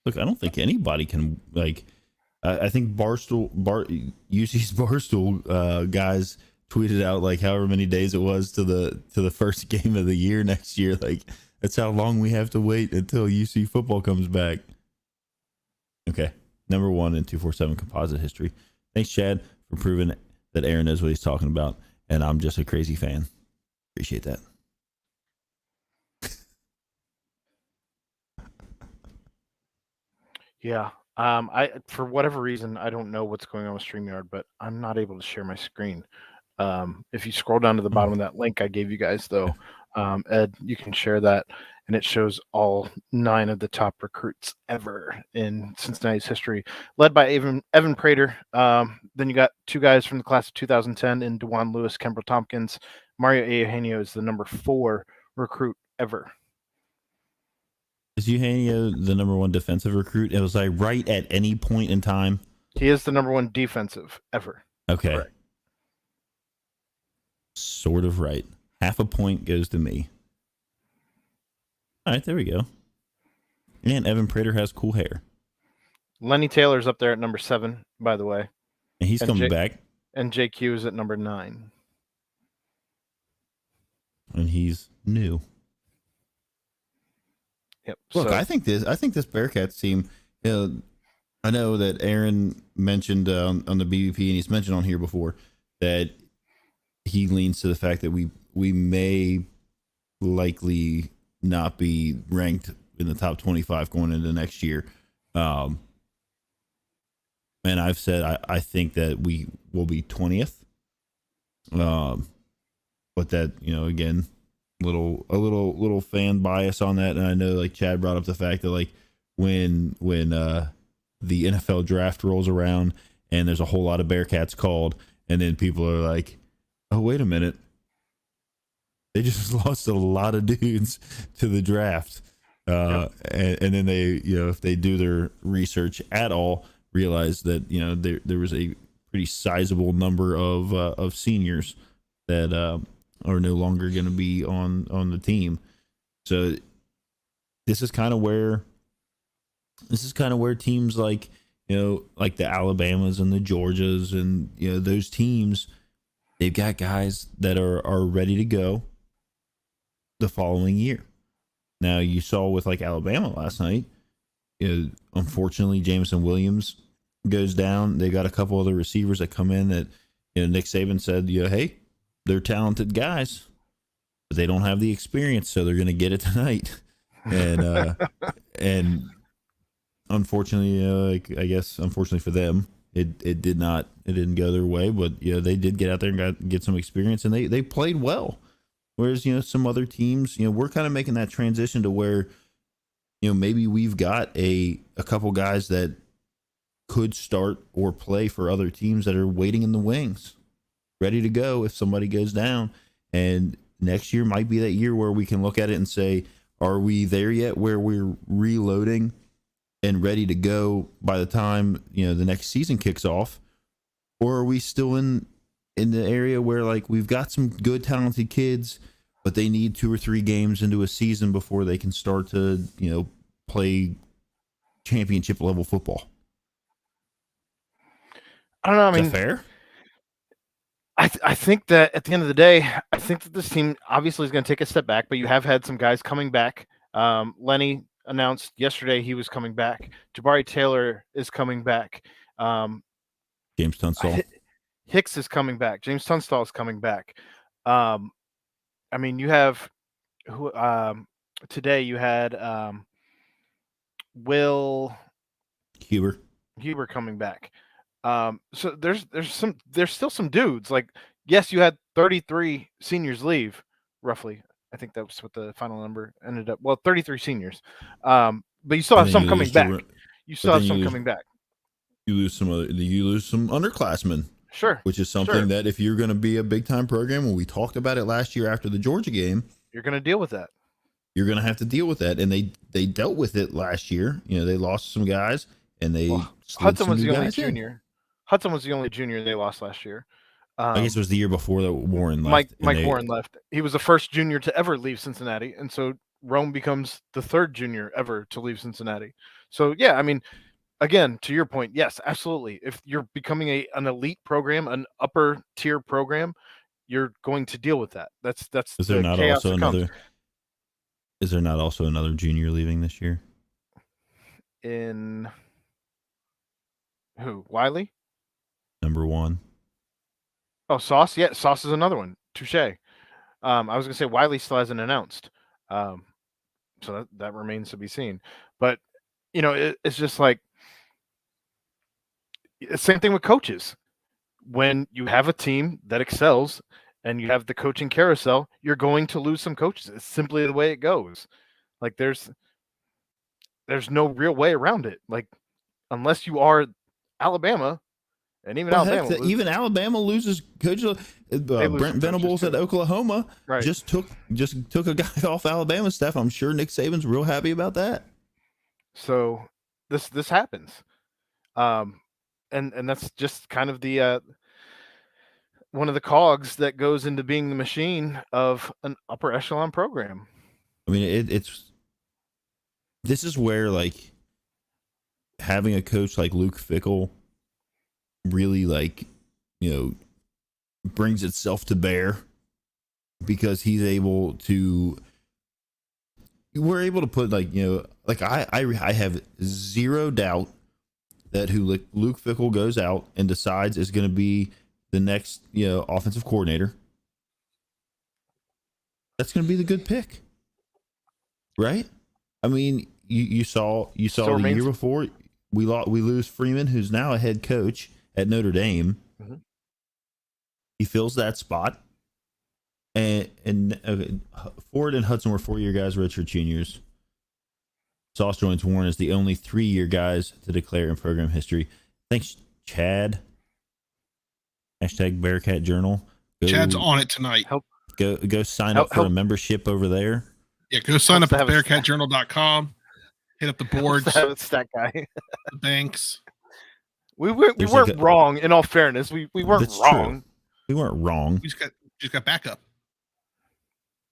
Look, I don't think anybody can, like, I think UC's Barstool guys tweeted out like however many days it was to the first game of the year next year. Like, that's how long we have to wait until UC football comes back. Okay. Number 1 in 247 composite history. Thanks, Chad, for proving that Aaron knows what he's talking about, and I'm just a crazy fan. Appreciate that. Yeah. I for whatever reason, I don't know what's going on with StreamYard, but I'm not able to share my screen. If you scroll down to the bottom of that link I gave you guys, though, Ed, you can share that, and it shows all 9 of the top recruits ever in Cincinnati's history, led by Evan Prater. Then you got 2 guys from the class of 2010 in DeJuan Lewis, Kemba Tompkins. Mario Eugenio is the number 4 recruit ever. Is Eugenio the number 1 defensive recruit? Was I right at any point in time? He is the number 1 defensive ever. Okay. Correct. Sort of right. Half a point goes to me. All right, there we go. And Evan Prater has cool hair. Lenny Taylor's up there at number 7, by the way. And he's coming back. And JQ is at number 9. And he's new. Yep. Look, I think this Bearcats team, I know that Aaron mentioned on the BVP, and he's mentioned on here before that he leans to the fact that we may likely not be ranked in the top 25 going into next year. And I've said I think that we will be 20th. But that, again, a little fan bias on that. And I know like Chad brought up the fact that like when the NFL draft rolls around and there's a whole lot of Bearcats called, and then people are like, oh, wait a minute, they just lost a lot of dudes to the draft. And then they, if they do their research at all, realize that, there was a pretty sizable number of seniors that are no longer going to be on the team. So this is kind of where teams like, like the Alabamas and the Georgias and, those teams, they've got guys that are ready to go the following year. Now, you saw with like Alabama last night, unfortunately, Jameson Williams goes down. They got a couple other receivers that come in that, Nick Saban said, hey, they're talented guys, but they don't have the experience, so they're going to get it tonight. And and unfortunately, I guess unfortunately for them, it didn't go their way. But they did get out there and get some experience, and they played well. Whereas some other teams, we're kind of making that transition to where maybe we've got a couple guys that could start or play for other teams that are waiting in the wings, ready to go if somebody goes down. And next year might be that year where we can look at it and say, are we there yet where we're reloading and ready to go by the time, the next season kicks off? Or are we still in the area where like we've got some good talented kids, but they need 2 or 3 games into a season before they can start to, play championship level football? I don't know. I mean, is that fair? I think that at the end of the day, I think that this team obviously is going to take a step back, but you have had some guys coming back. Lenny announced yesterday he was coming back. Jabari Taylor is coming back. James Tunstall. Hicks is coming back. James Tunstall is coming back. I mean, you have who today you had Will Huber coming back. So there's still some dudes. Like, yes, you had 33 seniors leave, roughly. I think that was what the final number ended up. Well, 33 seniors. But you still have some coming back. You still have some coming back. You lose some underclassmen. Sure. Which is something that if you're going to be a big time program, when we talked about it last year after the Georgia game, you're going to deal with that. You're going to have to deal with that, and they dealt with it last year. You know, they lost some guys, and Hudson was the only junior. Hudson was the only junior they lost last year. I guess it was the year before that Warren left. Mike Warren left. He was the first junior to ever leave Cincinnati, and so Rome becomes the third junior ever to leave Cincinnati. So yeah, I mean, again, to your point, yes, absolutely. If you're becoming an elite program, an upper tier program, you're going to deal with that. That's Is there not also another? Is there not also another junior leaving this year? In who? Wiley? Number 1. Oh, Sauce? Yeah, Sauce is another one. Touche. I was going to say Wiley still hasn't announced. So that remains to be seen. But, you know, it's just like, same thing with coaches. When you have a team that excels and you have the coaching carousel, you're going to lose some coaches. It's simply the way it goes. Like there's no real way around it. Like unless you are Alabama, and even Alabama loses coach. Brent Venables at Oklahoma just took a guy off Alabama staff. I'm sure Nick Saban's real happy about that. So this happens, and that's just kind of the one of the cogs that goes into being the machine of an upper echelon program. I mean, this is where like having a coach like Luke Fickell really brings itself to bear, because we're able to put I have zero doubt that who Luke Fickell goes out and decides is going to be the next offensive coordinator, that's going to be the good pick, right? I mean, you saw the year before we lose Freeman, who's now a head coach at Notre Dame. Mm-hmm. He fills that spot, and Ford and Hudson were 4-year guys, redshirt juniors. Sauce joins Warren as the only 3-year guys to declare in program history. Thanks, Chad. Hashtag Bearcat Journal. Chad's on it tonight. Go sign up for a membership over there. Yeah, go sign up at bearcatjournal.com. Hit up the boards. It's that guy. The banks. We weren't wrong. In all fairness, we weren't wrong. True. We weren't wrong. We just got backup.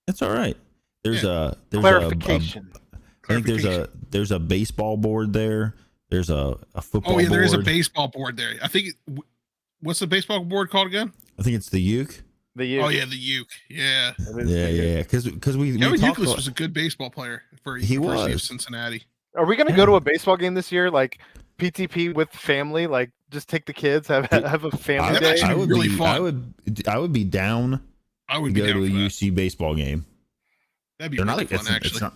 That's all right. There's clarification. I think there's a baseball board there. There's a football. Oh yeah, there is a board. baseball board there. I think. What's the baseball board called again? I think it's the Uke. The Uke. Oh yeah, the Uke. Yeah. Yeah. Because Kevin Euclid was a good baseball player for University of Cincinnati. Are we going to go to a baseball game this year? Like PTP with family? Like just take the kids, have a family day? I would really be fun. I would be down. I would go to a UC baseball game. That'd be really fun, actually.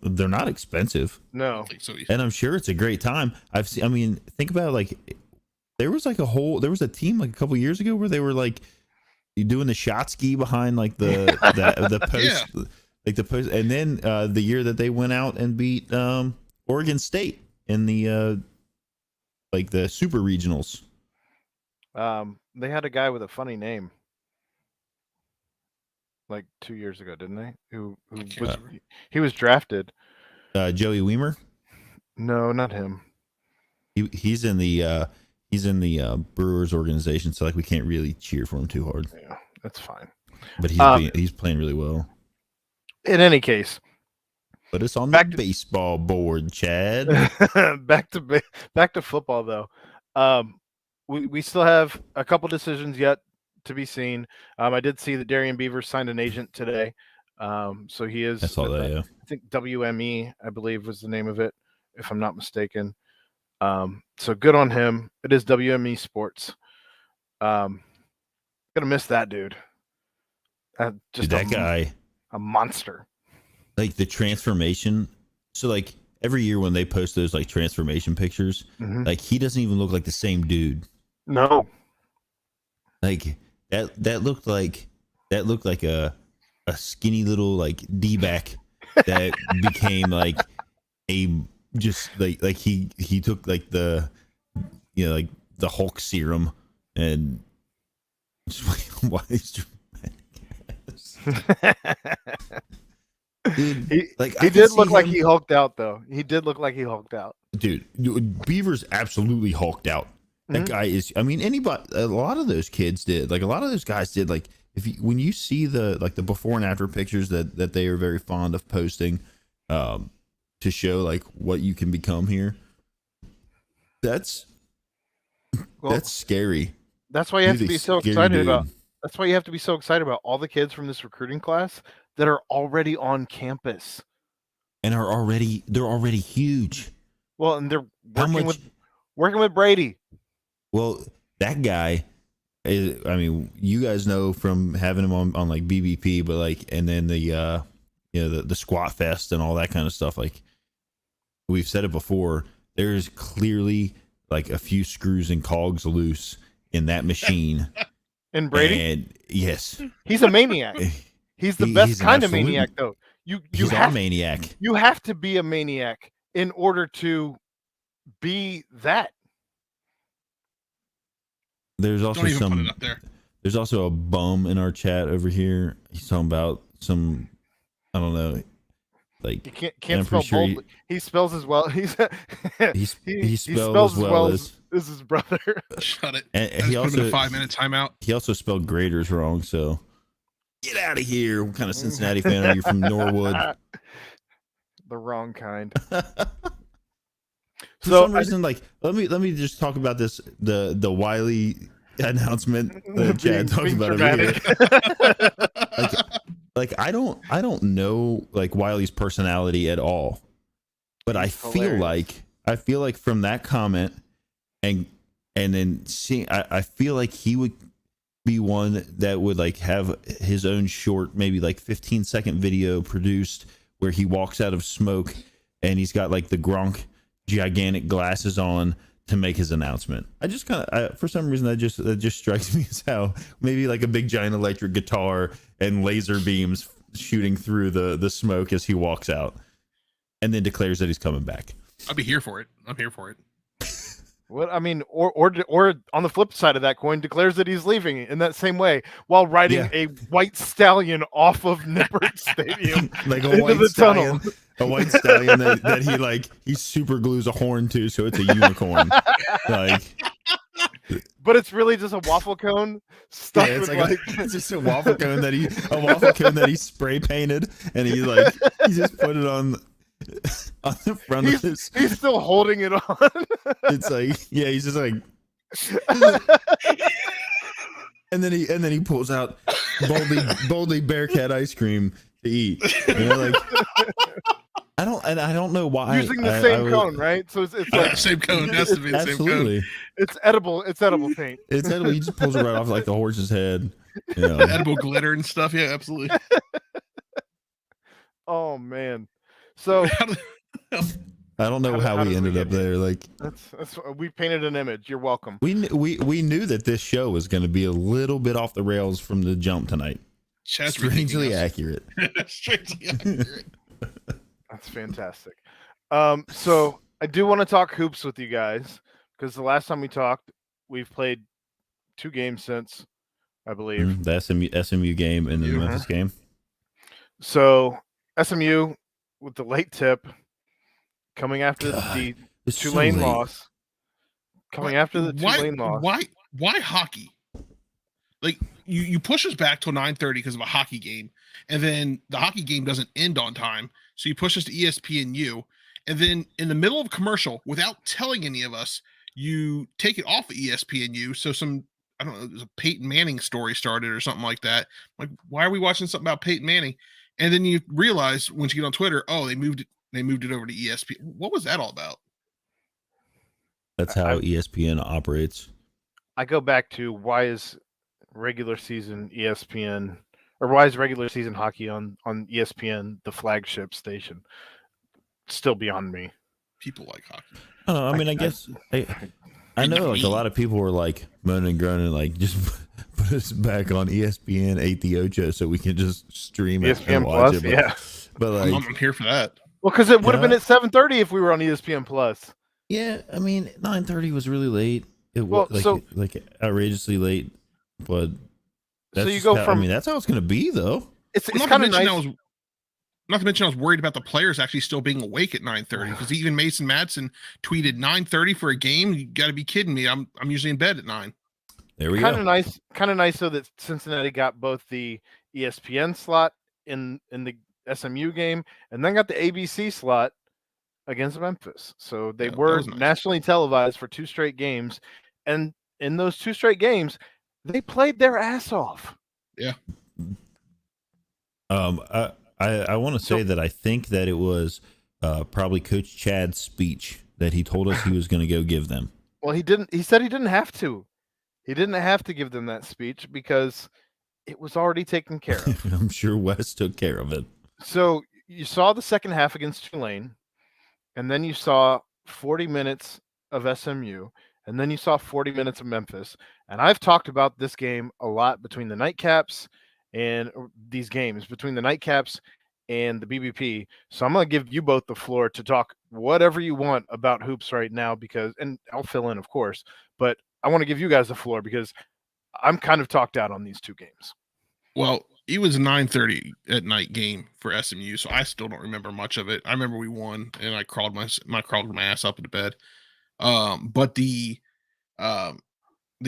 They're not expensive. No. I don't think so either. And I'm sure it's a great time. Think about it, like there was a team like a couple years ago where they were like doing the shot ski behind like the post, yeah. like the post, and then the year that they went out and beat Oregon State in the like the super regionals. They had a guy with a funny name like 2 years ago, didn't they? He was drafted. Joey Weimer? No, not him. He's in the Brewers organization, so like we can't really cheer for him too hard. Yeah, that's fine. But he's playing really well. In any case, but it's on the baseball board, Chad. back to football though. We still have a couple decisions yet to be seen. I did see that Darian Beavers signed an agent today. So he is. I saw that. Yeah. I think WME, I believe, was the name of it, if I'm not mistaken. So good on him. It is WME Sports. Gonna miss that dude. Just that guy, a monster. Like the transformation. So like every year when they post those like transformation pictures, like he doesn't even look like the same dude. No. Like that looked like a skinny little like D-back that became like a just like he took like the like the Hulk serum and why is dude, he did look like he hulked out though. He did look like he hulked out. Dude, Beaver's absolutely hulked out. That guy is. I mean, a lot of those kids did. Like a lot of those guys did. Like when you see the before and after pictures that they are very fond of posting, to show like what you can become here. That's scary. That's why you have to be so excited about. That's why you have to be so excited about all the kids from this recruiting class that are already on campus and they're already huge. Well, and they're working with Brady. Well, that guy is, I mean, you guys know from having him on like BBP, but like, and then the the squat fest and all that kind of stuff. Like we've said it before, there's clearly like a few screws and cogs loose in that machine. And Brady? And yes. He's a maniac. He's the best kind of maniac though. He's a maniac. You have to be a maniac in order to be that. There's also there's also a bum in our chat over here. He's talking about some, I don't know, like he can't spell boldly. He spells as well. He spells as well as his brother. Shut it. And he also put him in a 5-minute timeout. He also spelled graders wrong. So get out of here. What kind of Cincinnati fan are you from Norwood? The wrong kind. For some reason, like let me just talk about this the Wiley announcement that Chad talked about over here. like I don't know like Wiley's personality at all, but I feel like from that comment and then seeing, I feel like he would be one that would like have his own short, maybe like 15-second video produced where he walks out of smoke and he's got like the Gronk gigantic glasses on to make his announcement. I just kind of, for some reason, that just strikes me as how maybe like a big giant electric guitar and laser beams shooting through the smoke as he walks out, and then declares that he's coming back. I'll be here for it. I'm here for it. What I mean, or on the flip side of that coin, declares that he's leaving in that same way while riding a white stallion off of Nippert Stadium, like a white stallion. A white stallion that he super glues a horn to, so it's a unicorn. But it's really just a waffle cone stuck with it's just a waffle cone that he spray painted, and he just put it on the front of his. He's still holding it on. It's like, yeah, he's just like, and then he pulls out boldly Bearcat ice cream to eat. Like. I don't know why. Using the same cone, right? So it's like same cone. It has to be the same cone. It's edible. It's edible paint. It's edible. He just pulls it right off like the horse's head. Edible glitter and stuff. Yeah, absolutely. Oh man. So I don't know how we ended up there. Like that's we painted an image. You're welcome. We knew that this show was going to be a little bit off the rails from the jump tonight. Strangely accurate. Strangely accurate. That's fantastic. So I do want to talk hoops with you guys because the last time we talked, we've played 2 games since, I believe. The SMU game and the Memphis game. So SMU with the late tip coming after the Tulane loss. Coming after the Tulane loss. Why hockey? Like you push us back till 9:30 because of a hockey game, and then the hockey game doesn't end on time, so you push us to ESPNU, and then in the middle of commercial, without telling any of us, you take it off of ESPNU. So I don't know, there's a Peyton Manning story started or something like that. Like, why are we watching something about Peyton Manning? And then you realize once you get on Twitter, oh, they moved it over to ESPN. What was that all about? That's how ESPN operates. I go back to why is regular season ESPN, or why is regular season hockey on ESPN the flagship station? still beyond me. People like hockey. I don't know. I mean, I guess I know like a lot of people were like moaning and groaning, like just put us back on ESPN 8 so we can just stream it and watch Plus, it. But like, I'm here for that. Well, because it would have been at 7:30 if we were on ESPN Plus. Yeah, I mean, 9:30 was really late. It Well, was like outrageously late, but that's so you go from. I mean, that's how it's going to be, though. It's Not kind to of mention nice. not to mention I was worried about the players actually still being awake at 9:30 because even Mason Madsen tweeted 9:30 for a game. You got to be kidding me! I'm usually in bed at 9. There we Kind go. of nice, so that Cincinnati got both the ESPN slot in the SMU game, and then got the ABC slot against Memphis. So they were nice. nationally televised for 2 straight games, and in those 2 straight games, they played their ass off. Yeah. I want to say that I think that it was probably Coach Chad's speech that he told us he was going to go give them. Well, he didn't. He said he didn't have to. He didn't have to give them that speech because it was already taken care of. I'm sure Wes took care of it. So you saw the second half against Tulane, and then you saw 40 minutes of SMU, and then you saw 40 minutes of Memphis. And I've talked about this game a lot between the nightcaps and these games, between the nightcaps and the BBP. So I'm going to give you both the floor to talk whatever you want about hoops right now, because, and I'll fill in, of course, but I want to give you guys the floor because I'm kind of talked out on these 2 games. Well, it was a 9:30 at night game for SMU, so I still don't remember much of it. I remember we won, and I crawled my ass up into bed. But the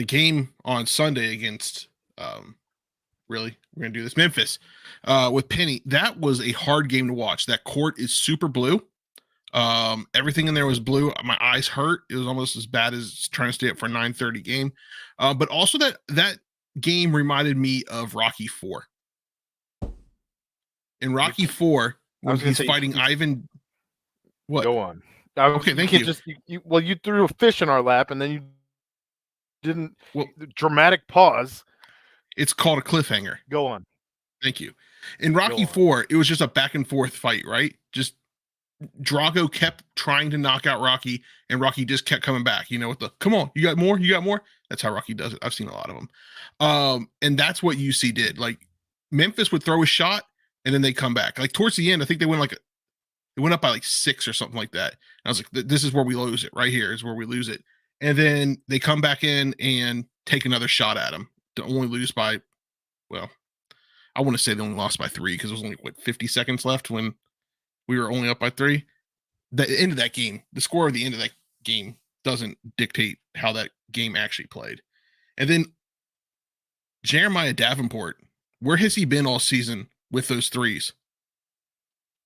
game on Sunday against really, we're gonna do this, Memphis, with Penny, that was a hard game to watch. That court is super blue. Everything in there was blue. My eyes hurt. It was almost as bad as trying to stay up for a 9:30 game. But also that game reminded me of Rocky 4. In Rocky 4, when he's fighting Ivan. What? Go on. Okay, thank you. You threw a fish in our lap, and then you didn't. Well, dramatic pause. It's called a cliffhanger. Go on. Thank you. In Rocky 4, it was just a back and forth fight, right? Just Drago kept trying to knock out Rocky, and Rocky just kept coming back. You know, with the "come on, you got more, you got more." That's how Rocky does it. I've seen a lot of them, and that's what UC did. Like Memphis would throw a shot, and then they come back. Like towards the end, I think they went up by like 6 or something like that. And I was like, "This is where we lose it. Right here is where we lose it." And then they come back in and take another shot at him to only lose by, well, I want to say they only lost by 3 because there was only 50 seconds left when we were only up by 3. The end of that game, the score of the end of that game doesn't dictate how that game actually played. And then Jeremiah Davenport, where has he been all season with those threes?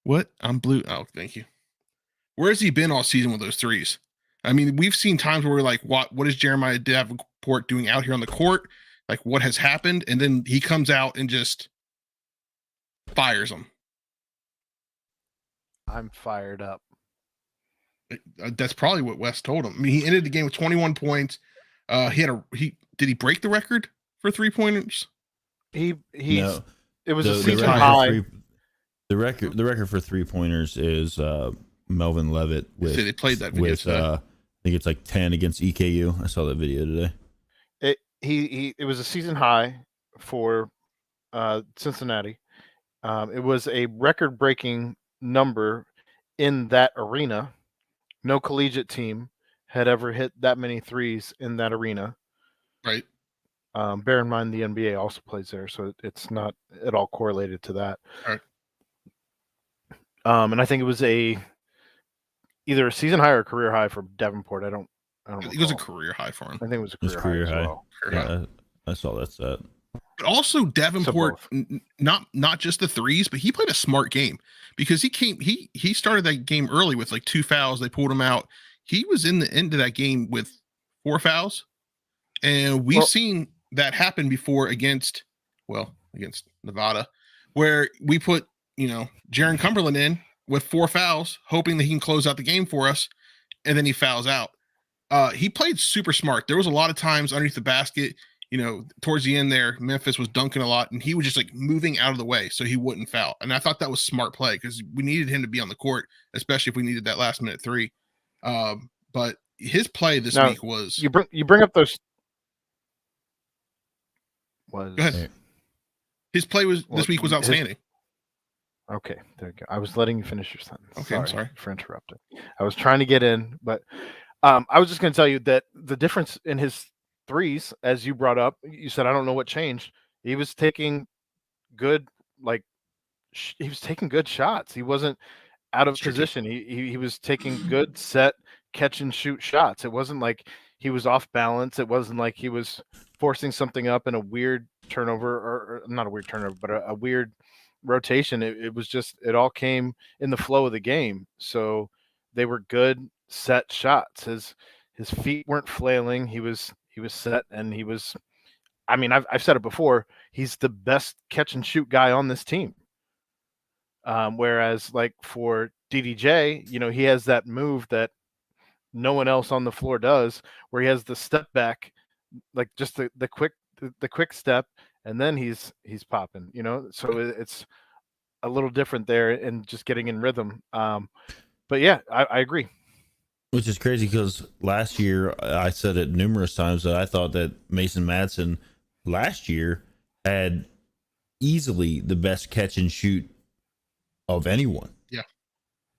What? I'm blue. Oh, thank you. Where has he been all season with those threes? I mean, we've seen times where we're like, what is Jeremiah Davenport doing out here on the court? Like, what has happened? And then he comes out and just fires them. I'm fired up. That's probably what Wes told him. I mean, he ended the game with 21 points. Did he break the record for 3-pointers? It was a season high. The record for 3-pointers is Melvin Levitt with. So they played that video I think it's like 10 against EKU. I saw that video today. It was a season high for Cincinnati. It was a record-breaking number in that arena. No collegiate team had ever hit that many threes in that arena. Right. Bear in mind the NBA also plays there, so it's not at all correlated to that. All right. And I think it was either a season high or a career high for Davenport. I don't think it was a career high for him. I think it was a career high. Well. Yeah, I saw that set. But also Davenport, not just the threes, but he played a smart game because he started that game early with like 2 fouls. They pulled him out. He was in the end of that game with 4 fouls. And we've seen that happen before against Nevada, where we put, Jaron Cumberland in with 4 fouls, hoping that he can close out the game for us. And then he fouls out. He played super smart. There was a lot of times underneath the basket, towards the end there, Memphis was dunking a lot, and he was just like moving out of the way so he wouldn't foul. And I thought that was smart play because we needed him to be on the court, especially if we needed that last minute three. But his play this week was you bring up those. Was go ahead. His play this week was outstanding. Okay, there you go. I was letting you finish your sentence. Okay, I'm sorry for interrupting. I was trying to get in, but I was just going to tell you that the difference in his threes, as you brought up, you said, I don't know what changed. He was taking good, he was taking good shots. He wasn't out of position. He was taking good set, catch and shoot shots. It wasn't like he was off balance. It wasn't like he was forcing something up in a weird turnover or not a weird turnover, but a weird rotation. It was just, it all came in the flow of the game. So they were good set shots. His feet weren't flailing. He was set, and he was, I mean, I've said it before, he's the best catch and shoot guy on this team. Whereas like for DDJ, he has that move that no one else on the floor does, where he has the step back, like just the quick step, and then he's popping, so it's a little different there and just getting in rhythm. But yeah, I agree. Which is crazy because last year I said it numerous times that I thought that Mason Madsen last year had easily the best catch and shoot of anyone. Yeah.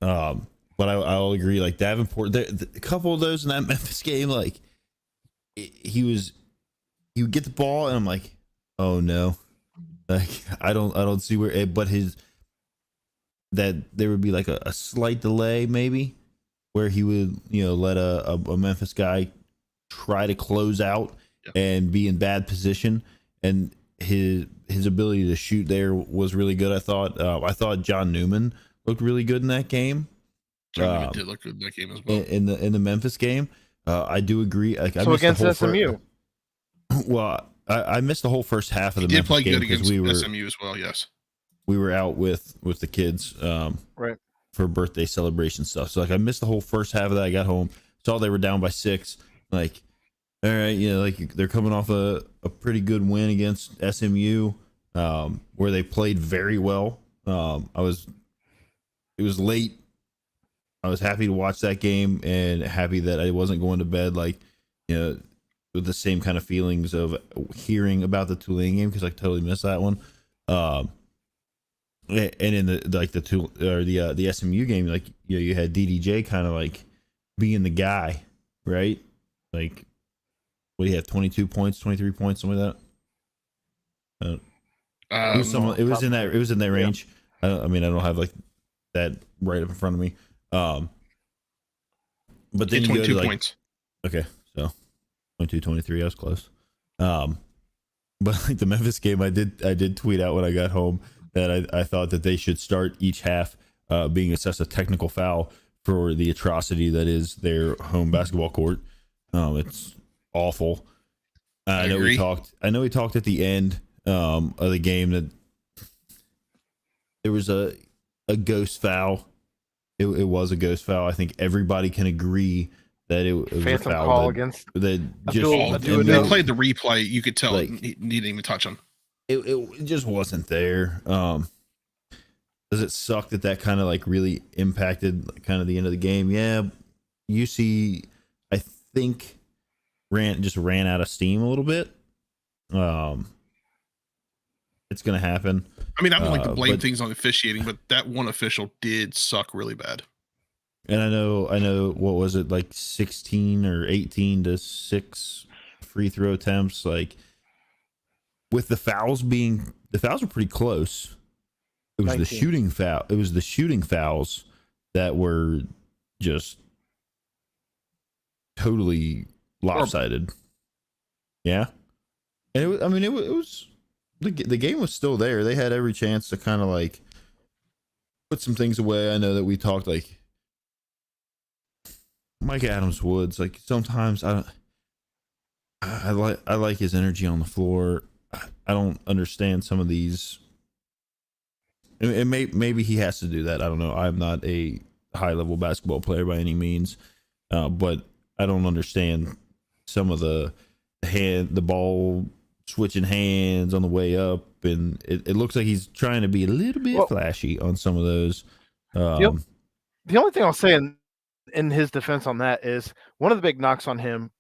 But I'll agree. Like Davenport, a couple of those in that Memphis game, like he would get the ball, and I'm like, oh no, like I don't see where. But that there would be like a slight delay maybe, where he would let a Memphis guy try to close out and be in bad position, and his ability to shoot there was really good. I thought John Newman looked really good in that game. John Newman did look good in that game as well. In the Memphis game, I do agree. Like, so against SMU. Well, I missed the whole first half of the He Memphis did play game good against we were SMU as well. Yes, we were out with the kids, right, for birthday celebration stuff. So like I missed the whole first half of that. I got home, saw they were down by 6. Like, all right, like they're coming off a pretty good win against SMU, where they played very well. It was late. I was happy to watch that game and happy that I wasn't going to bed with the same kind of feelings of hearing about the Tulane game, because I totally missed that one. And in the SMU game, like you had DDJ kind of like being the guy, right? Like, what do you have? 22 points, 23 points, something like that. It was in that range. Yeah. I don't have like that right up in front of me. But then you 22 go to points. Okay, so 22, 23, I was close. But like the Memphis game, I did tweet out when I got home that I thought that they should start each half being assessed a technical foul for the atrocity that is their home basketball court. It's awful. I know we talked at the end of the game that there was a ghost foul. It was a ghost foul. I think everybody can agree that it was a foul. Call against they played the replay. You could tell he didn't even touch him. It just wasn't there. Does it suck that kind of like really impacted kind of the end of the game? Yeah, UC I think ran out of steam a little bit. It's gonna happen. I mean, I don't like to blame things on officiating, but that one official did suck really bad. And I know what was it, like 16 or 18 to 6 free throw attempts, like with the fouls were pretty close. It was 19. the shooting foul. It was the shooting fouls that were just totally lopsided. Yeah. And it was the game was still there. They had every chance to kind of like put some things away. I know that we talked like Mike Adams Woods. Like sometimes I like his energy on the floor. I don't understand some of these. And maybe he has to do that. I don't know. I'm not a high level basketball player by any means, but I don't understand some of the ball switching hands on the way up, and it looks like he's trying to be a little bit flashy on some of those. The only thing I'll say in his defense on that is one of the big knocks on him,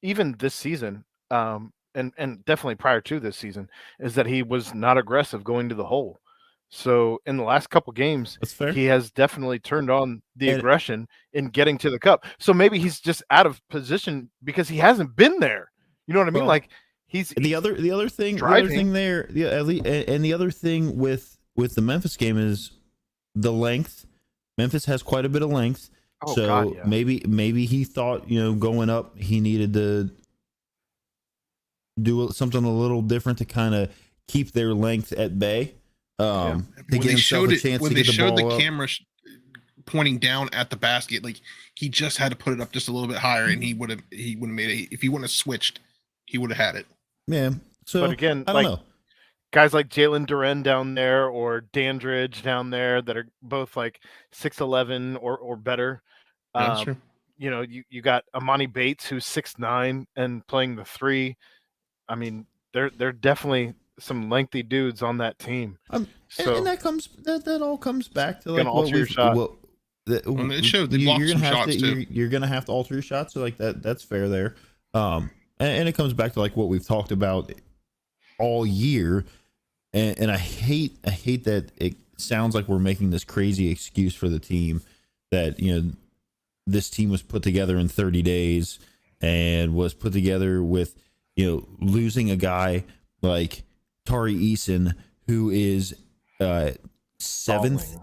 even this season, and definitely prior to this season, is that he was not aggressive going to the hole. So in the last couple games, That's fair. he has definitely turned on the aggression in getting to the cup. So maybe he's just out of position because he hasn't been there. You know what I mean? Well, like he's the other thing there, and the other thing with the Memphis game is the length. Memphis has quite a bit of length. So God, yeah. maybe he thought, going up, he needed to do something a little different to kind of keep their length at bay. To when give they showed himself a chance when to they get the showed ball the up. camera pointing down at the basket, like he just had to put it up just a little bit higher, and he would have made it. If he wouldn't have switched, he would have had it. Yeah. So, but again, I don't know. Guys like Jalen Duren down there or Dandridge down there that are both like 6'11" or better. That's true. You got Amani Bates who's 6'9" and playing the 3. I mean, they're definitely some lengthy dudes on that team. So and that all comes back to like alter your shot. It showed they blocked some shots too. You're gonna have to alter your shot, so like that's fair there. And it comes back to like what we've talked about all year. And I hate that it sounds like we're making this crazy excuse for the team that, this team was put together in 30 days and was put together with, losing a guy like Tari Eason, who is seventh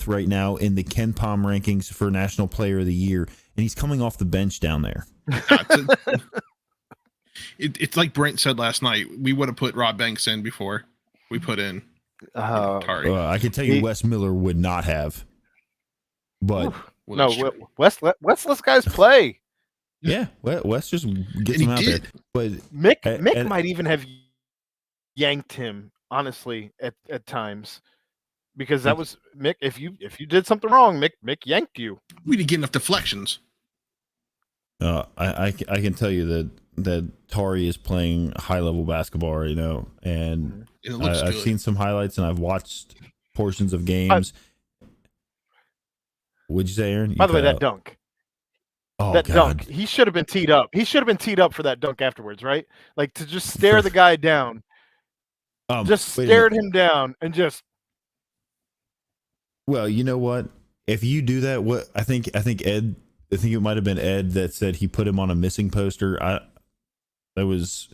right now in the Ken Pom rankings for National Player of the Year, and he's coming off the bench down there. It's like Brent said last night. We would have put Rob Banks in before we put in Tari. I can tell you, Wes Miller would not have. But Wes lets guys play. Yeah, Wes just gets him out there. But Mick might even have yanked him, honestly, at times, because that was Mick. If you did something wrong, Mick yanked you. We didn't get enough deflections. I can tell you that Tari is playing high level basketball right now, and I've seen some highlights and I've watched portions of games. What'd you say, Aaron? By the way, that dunk. Oh, that God. dunk. He should have been teed up. He should have been teed up for that dunk afterwards, right? Like to just stare the guy down. Just stared him down and just. Well, you know what? If you do that, what I think Ed. I think it might have been Ed that said he put him on a missing poster. That was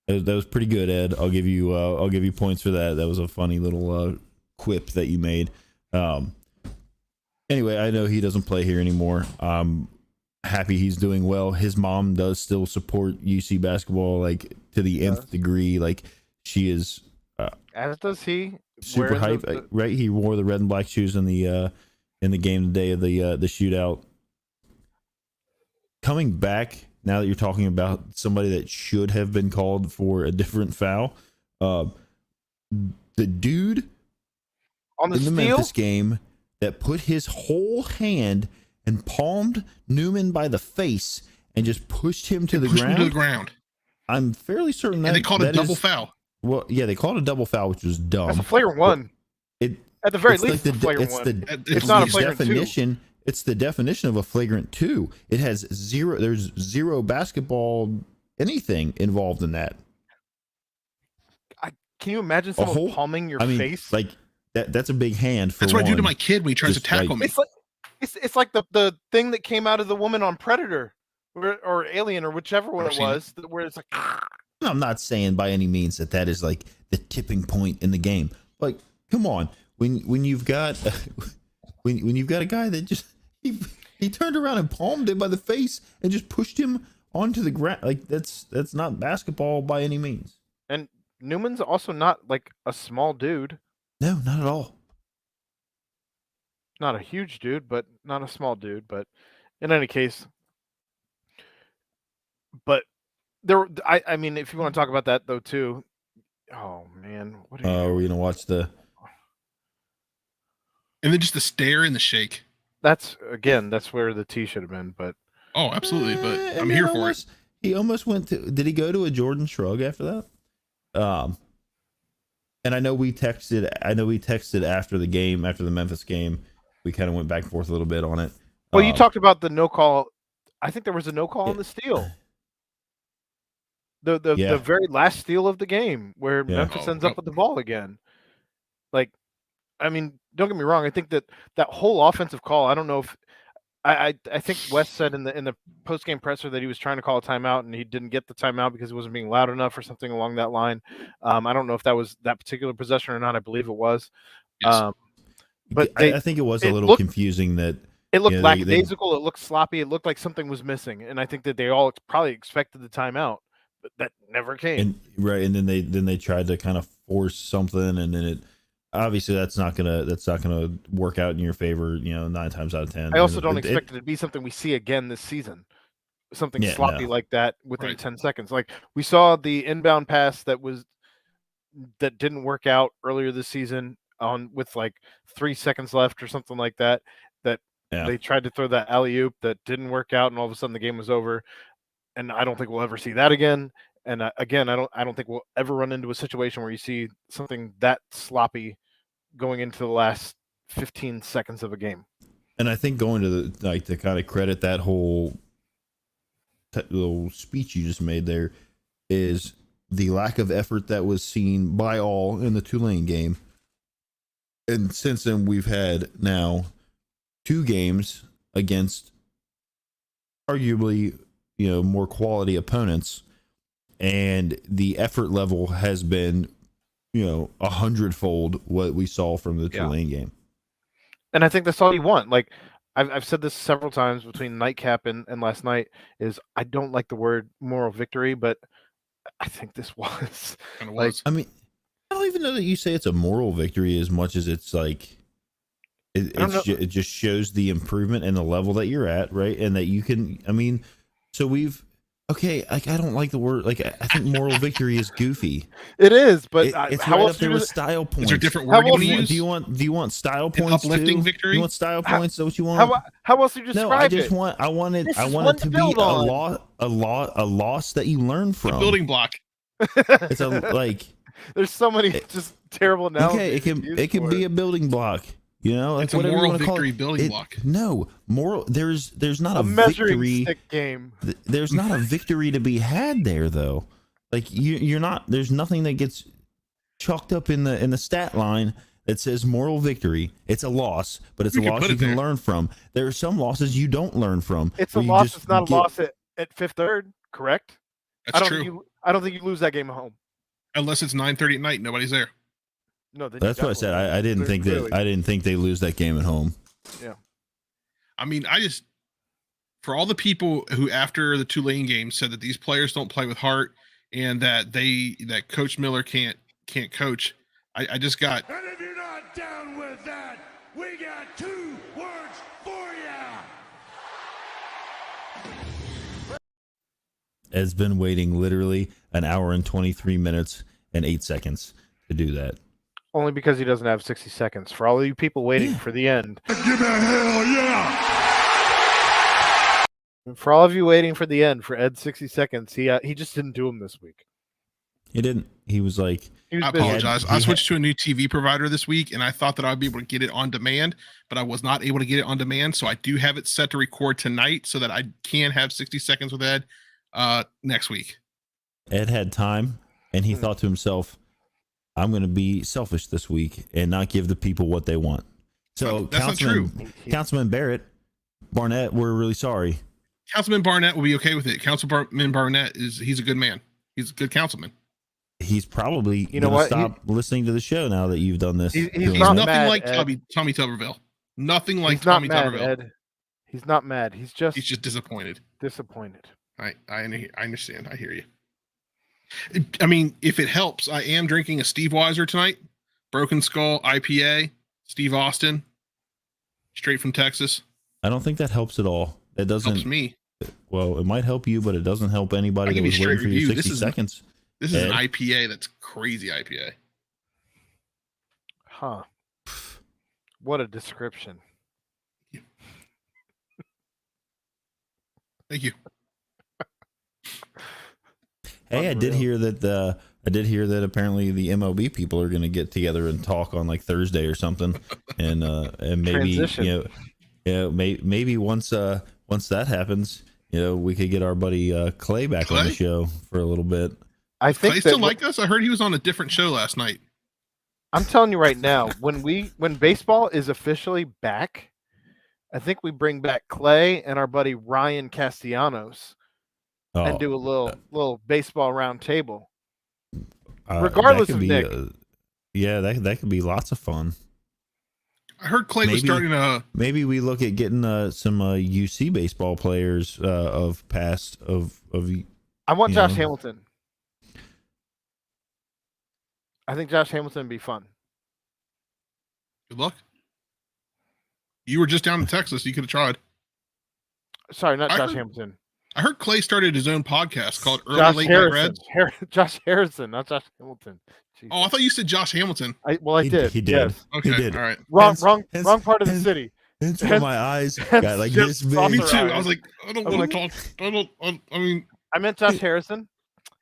pretty good, Ed. I'll give you points for that. That was a funny little quip that you made. Anyway, I know he doesn't play here anymore. I'm happy he's doing well. His mom does still support UC basketball like to the nth degree. Like she is. As does he. Super hype, right? He wore the red and black shoes in the game today of the shootout. Coming back, now that you're talking about somebody that should have been called for a different foul, the dude on the Memphis game that put his whole hand and palmed Newman by the face and just pushed him to the ground. I'm fairly certain that they called a double foul. Well, yeah, they called a double foul, which was dumb. That's a flagrant one. At the very least, it's a flagrant one. It's not a flagrant definition. It's the definition of a flagrant 2. It has zero. There's zero basketball anything involved in that. Can you imagine someone palming your face? Like that's a big hand. That's what I do to my kid when he tries to tackle me. It's like the thing that came out of the woman on Predator or Alien or whichever one it was, where it's like. I'm not saying by any means that is like the tipping point in the game. Like, come on, when you've got when you've got a guy that just he turned around and palmed him by the face and just pushed him onto the ground. Like that's not basketball by any means. And Newman's also not like a small dude. No, not at all. Not a huge dude, but not a small dude. But in any case, I mean, if you want to talk about that though too. Oh man, what are we gonna watch the? And then just the stare and the shake. That's where the T should have been, but absolutely. But I'm here for it. He almost went to. Did he go to a Jordan Shrug after that? And I know we texted. After the game, after the Memphis game. We kind of went back and forth a little bit on it. Well, you talked about the no call. I think there was a no call on the steal. The very last steal of the game where Memphis ends up with the ball again. Like, I mean, don't get me wrong. I think that whole offensive call. I don't know if I think Wes said in the post game presser that he was trying to call a timeout and he didn't get the timeout because he wasn't being loud enough or something along that line. I don't know if that was that particular possession or not. I believe it was. Yes. But I think it was a little confusing that it looked lackadaisical. It looked sloppy. It looked like something was missing, and I think that they all probably expected the timeout, but that never came. And then they tried to kind of force something, and then it obviously that's not gonna work out in your favor. 9 times out of 10. I also don't expect it to be something we see again this season. Something sloppy like that within 10 seconds. Like we saw the inbound pass that didn't work out earlier this season. With like 3 seconds left or something like that, they tried to throw that alley-oop that didn't work out, and all of a sudden the game was over. And I don't think we'll ever see that again. And again, I don't think we'll ever run into a situation where you see something that sloppy going into the last 15 seconds of a game. And I think going to to kind of credit that whole little speech you just made there is the lack of effort that was seen by all in the Tulane game. And since then, we've had now 2 games against arguably, more quality opponents, and the effort level has been, 100-fold what we saw from the Tulane game. And I think that's all you want. Like I've said this several times between nightcap and last night is I don't like the word moral victory, but I think this was. I mean, I don't even know that you say it's a moral victory as much as it's like it just shows the improvement and the level that you're at, right? And that you can. I mean, so I don't like the word. Like, I think moral victory is goofy. It is, but it's how right else up there with style points. Is there a different word you use? Do you want style points? Uplifting too? victory. Do you want style points? Is that what you want? How else do you describe it? No, I want it to be a loss that you learn from. A building block. It's like. There's so many just terrible analogies. Okay, it can be a building block. It's a moral victory building block. No, moral. There's not a measuring victory stick game. There's not a victory to be had there, though. Like you're not. There's nothing that gets chalked up in the stat line that says moral victory. It's a loss, but it's a loss you can learn from. There are some losses you don't learn from. It's a loss. It's not a loss at Fifth Third, correct? That's true. I don't think you lose that game at home. Unless it's 9:30 at night, nobody's there. No, that's what I said. I didn't think they lose that game at home. Yeah. I mean, for all the people who after the Tulane game said that these players don't play with heart and that Coach Miller can't coach, I just got. And if you're not down with that, we got 2 words for you. Ed's been waiting literally an hour and 23 minutes and 8 seconds to do that. Only because he doesn't have 60 seconds. For all of you people waiting for the end. Give me a hell yeah! For all of you waiting for the end for Ed's 60 seconds, he just didn't do them this week. He didn't. He was like... I apologize. I switched to a new TV provider this week, and I thought that I'd be able to get it on demand, but I was not able to get it on demand, so I do have it set to record tonight so that I can have 60 seconds with Ed next week. Ed had time, and he thought to himself, I'm going to be selfish this week and not give the people what they want. So that's not true. Councilman Barnett, we're really sorry. Councilman Barnett will be okay with it. Councilman Barnett he's a good man. He's a good councilman. He's probably going to stop listening to the show now that you've done this. He's nothing mad, like Tommy Tuberville. Nothing like Tommy Tuberville. Ed. He's not mad. He's just disappointed. Disappointed. I understand. I hear you. I mean, if it helps, I am drinking a Steve Weiser tonight. Broken Skull IPA. Steve Austin. Straight from Texas. I don't think that helps at all. It doesn't helps me. Well, it might help you, but it doesn't help anybody that was waiting for your 60 seconds. This is an IPA that's crazy IPA. Huh. What a description. Thank you. Hey, Unreal. I did hear that apparently the MLB people are going to get together and talk on like Thursday or something, and maybe Transition. maybe once that happens, we could get our buddy Clay back on the Clay? show for a little bit. I Clay think still that like us? I heard he was on a different show last night. I'm telling you right now, when baseball is officially back, I think we bring back Clay and our buddy Ryan Castellanos and do a little baseball round table. Regardless of Nick. That could be lots of fun. I heard Clay was starting to. Maybe we look at getting some UC baseball players of. I want Josh Hamilton. I think Josh Hamilton would be fun. Good luck. You were just down in Texas. You could have tried. Sorry, not Josh Hamilton. I heard Clay started his own podcast called Early Josh Late Harrison. Night Reds. Josh Harrison, not Josh Hamilton. Jesus. Oh, I thought you said Josh Hamilton. I did. He did. Yes. Okay, He did. all right. Wrong part of the city. That's where my eyes got like Just this big. saucer Me too. eyes. I was like, I don't want to talk. I mean, I meant Josh Harrison.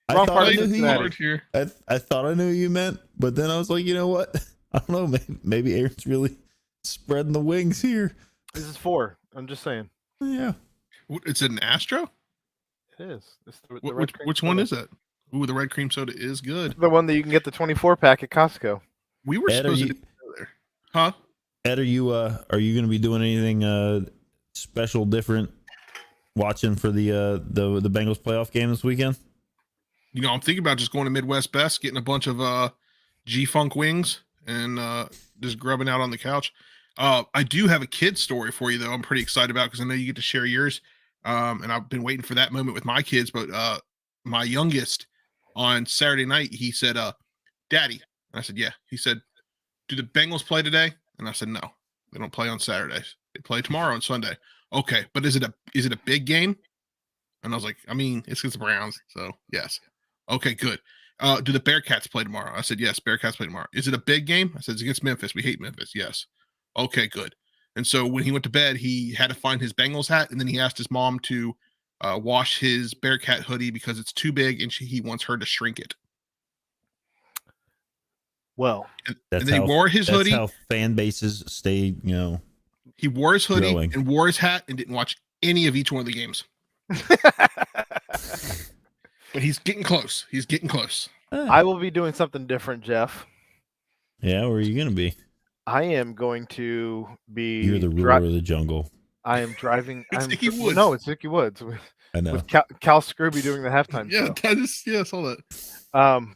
I Wrong thought part I of knew who Cincinnati. hard here. I thought I knew who you meant, but then I was like, you know what? I don't know. Maybe Aaron's really spreading the wings here. This is 4. I'm just saying. Yeah. It's an Astro. It is. It's the red cream Which one soda. is that? Ooh, the red cream soda is good. The one that you can get the 24 pack at Costco. We were Ed, supposed to go there, huh? Ed, are you going to be doing anything special, different, watching for the Bengals playoff game this weekend? I'm thinking about just going to Midwest Best, getting a bunch of G-Funk wings, and just grubbing out on the couch. I do have a kid story for you, though. I'm pretty excited about because I know you get to share yours. And I've been waiting for that moment with my kids. But my youngest on Saturday night, he said, Daddy. And I said, yeah. He said, do the Bengals play today? And I said, no, they don't play on Saturdays. They play tomorrow and Sunday. Okay, but is it a big game? And I was like, I mean, it's against the Browns, so yes. Okay, good. Do the Bearcats play tomorrow? I said, yes, Bearcats play tomorrow. Is it a big game? I said, it's against Memphis. We hate Memphis. Yes. Okay, good. And so when he went to bed, he had to find his Bengals hat, and then he asked his mom to wash his Bearcat hoodie because it's too big, and he wants her to shrink it. Well, and then he wore his hoodie. That's how fan bases stay, He wore his hoodie growing. and wore his hat and didn't watch any of each one of the games. But he's getting close. He's getting close. I will be doing something different, Jeff. Yeah, where are you going to be? I am going to be. You're the ruler of the jungle. I am driving. It's Icky Woods. No, it's Icky Woods. I know. With Cal Scrooby doing the halftime show. I saw that.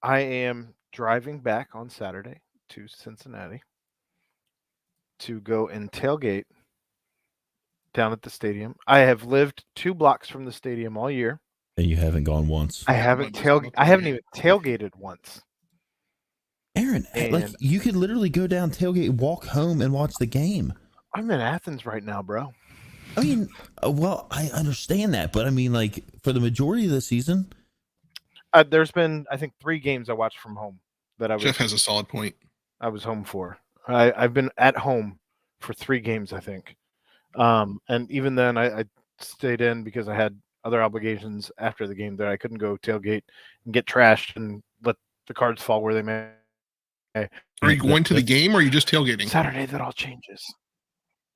I am driving back on Saturday to Cincinnati to go and tailgate down at the stadium. I have lived 2 blocks from the stadium all year. And you haven't gone once. I haven't even tailgated once. Aaron, like you could literally go down, tailgate, walk home, and watch the game. I'm in Athens right now, bro. I mean, well, I understand that, but I mean, like for the majority of the season, there's been, I think, 3 games I watched from home that I was. Jeff has a solid point. I was home for. I've been at home for 3 games, I think, and even then, I stayed in because I had other obligations after the game that I couldn't go tailgate and get trashed and let the cards fall where they may. Are you going to the game or are you just tailgating? Saturday, that all changes.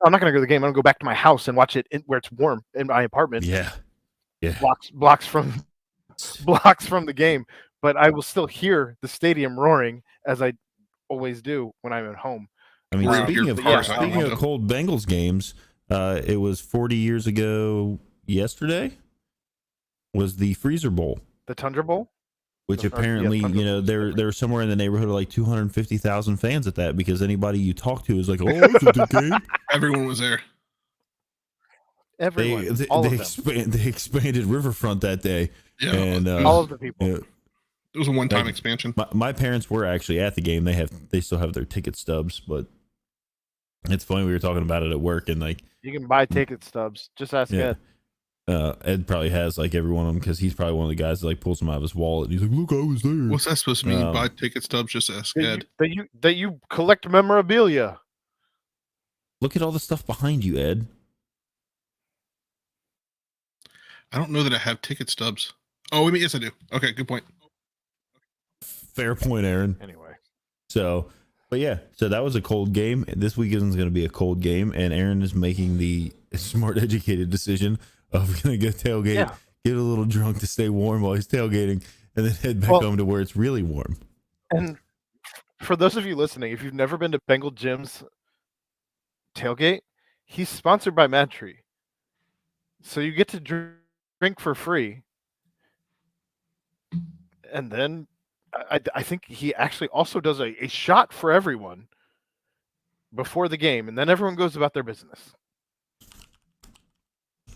I'm not going to go to the game. I'm going to go back to my house and watch it where it's warm in my apartment. Yeah. Blocks from the game, but I will still hear the stadium roaring as I always do when I'm at home. I mean, speaking of cold cold Bengals games, it was 40 years ago yesterday was the Freezer Bowl. The Tundra Bowl? Which apparently, there were somewhere in the neighborhood of like 250,000 fans at that because anybody you talk to is like, oh, it's a good game. Everyone was there. Everyone. They expanded Riverfront that day. Yeah, and all of the people. It was a one-time expansion. My parents were actually at the game. They still have their ticket stubs, but it's funny we were talking about it at work and like you can buy ticket stubs. Just ask Ed. Ed probably has like every one of them because he's probably one of the guys that like pulls them out of his wallet. And he's like, "Look, I was there." What's that supposed to mean? Buy ticket stubs? Just ask Ed. That you collect memorabilia. Look at all the stuff behind you, Ed. I don't know that I have ticket stubs. Oh, yes, I do. Okay, good point. Fair point, Aaron. Anyway, So, but yeah, so that was a cold game. This weekend is going to be a cold game, and Aaron is making the smart, educated decision of going to go tailgate, get a little drunk to stay warm while he's tailgating, and then head back home to where it's really warm. And for those of you listening, if you've never been to Bengal Jim's tailgate, he's sponsored by Madtree. So you get to drink for free. And then I think he actually also does a shot for everyone before the game, and then everyone goes about their business.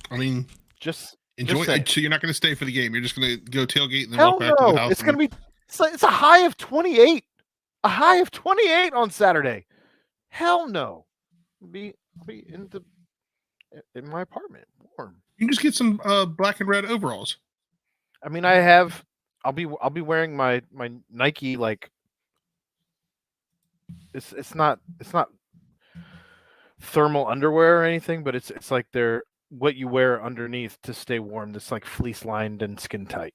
I mean, just enjoy. Just so you're not going to stay for the game. You're just going to go tailgate and then Hell walk back to the house. It's going to be. It's a high of 28. A high of 28 on Saturday. Hell no. Be in my apartment, warm. You can just get some black and red overalls. I mean, I'll be wearing my Nike, like, it's not thermal underwear or anything, but it's like they're what you wear underneath to stay warm. That's like fleece lined and skin tight.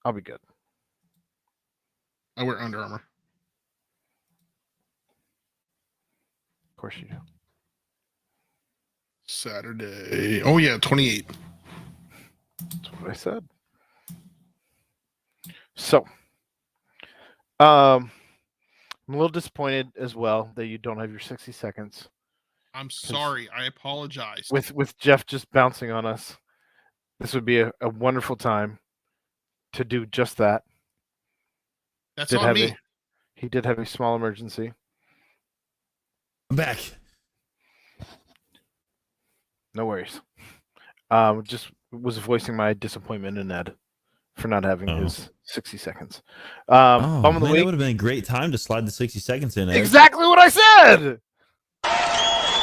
I'll be good. I wear Under Armour. Of course you do. Saturday. Oh yeah, 28. That's what I said. So, I'm a little disappointed as well that you don't have your 60 seconds. I'm sorry. I apologize. With Jeff just bouncing on us, this would be a wonderful time to do just that. That's on me. He did have a small emergency. I'm back. No worries. Just was voicing my disappointment in Ed for not having his 60 seconds. Bum of the week. That would have been a great time to slide the 60 seconds in. Ed. Exactly what I said.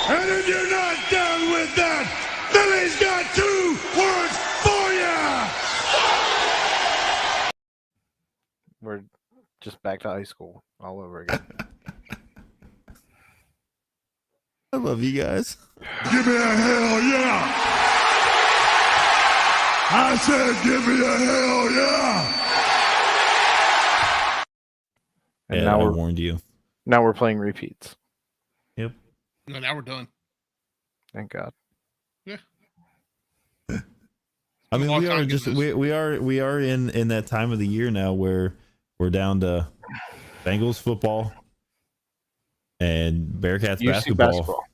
And if you're not down with that, Billy's got 2 words for you. We're just back to high school all over again. I love you guys. Give me a hell yeah. I said give me a hell yeah. And yeah, now I warned you. Now we're playing repeats. Yep. No, now we're done. Thank God. Yeah. I mean, we are just we are in that time of the year now where we're down to Bengals football and Bearcats basketball.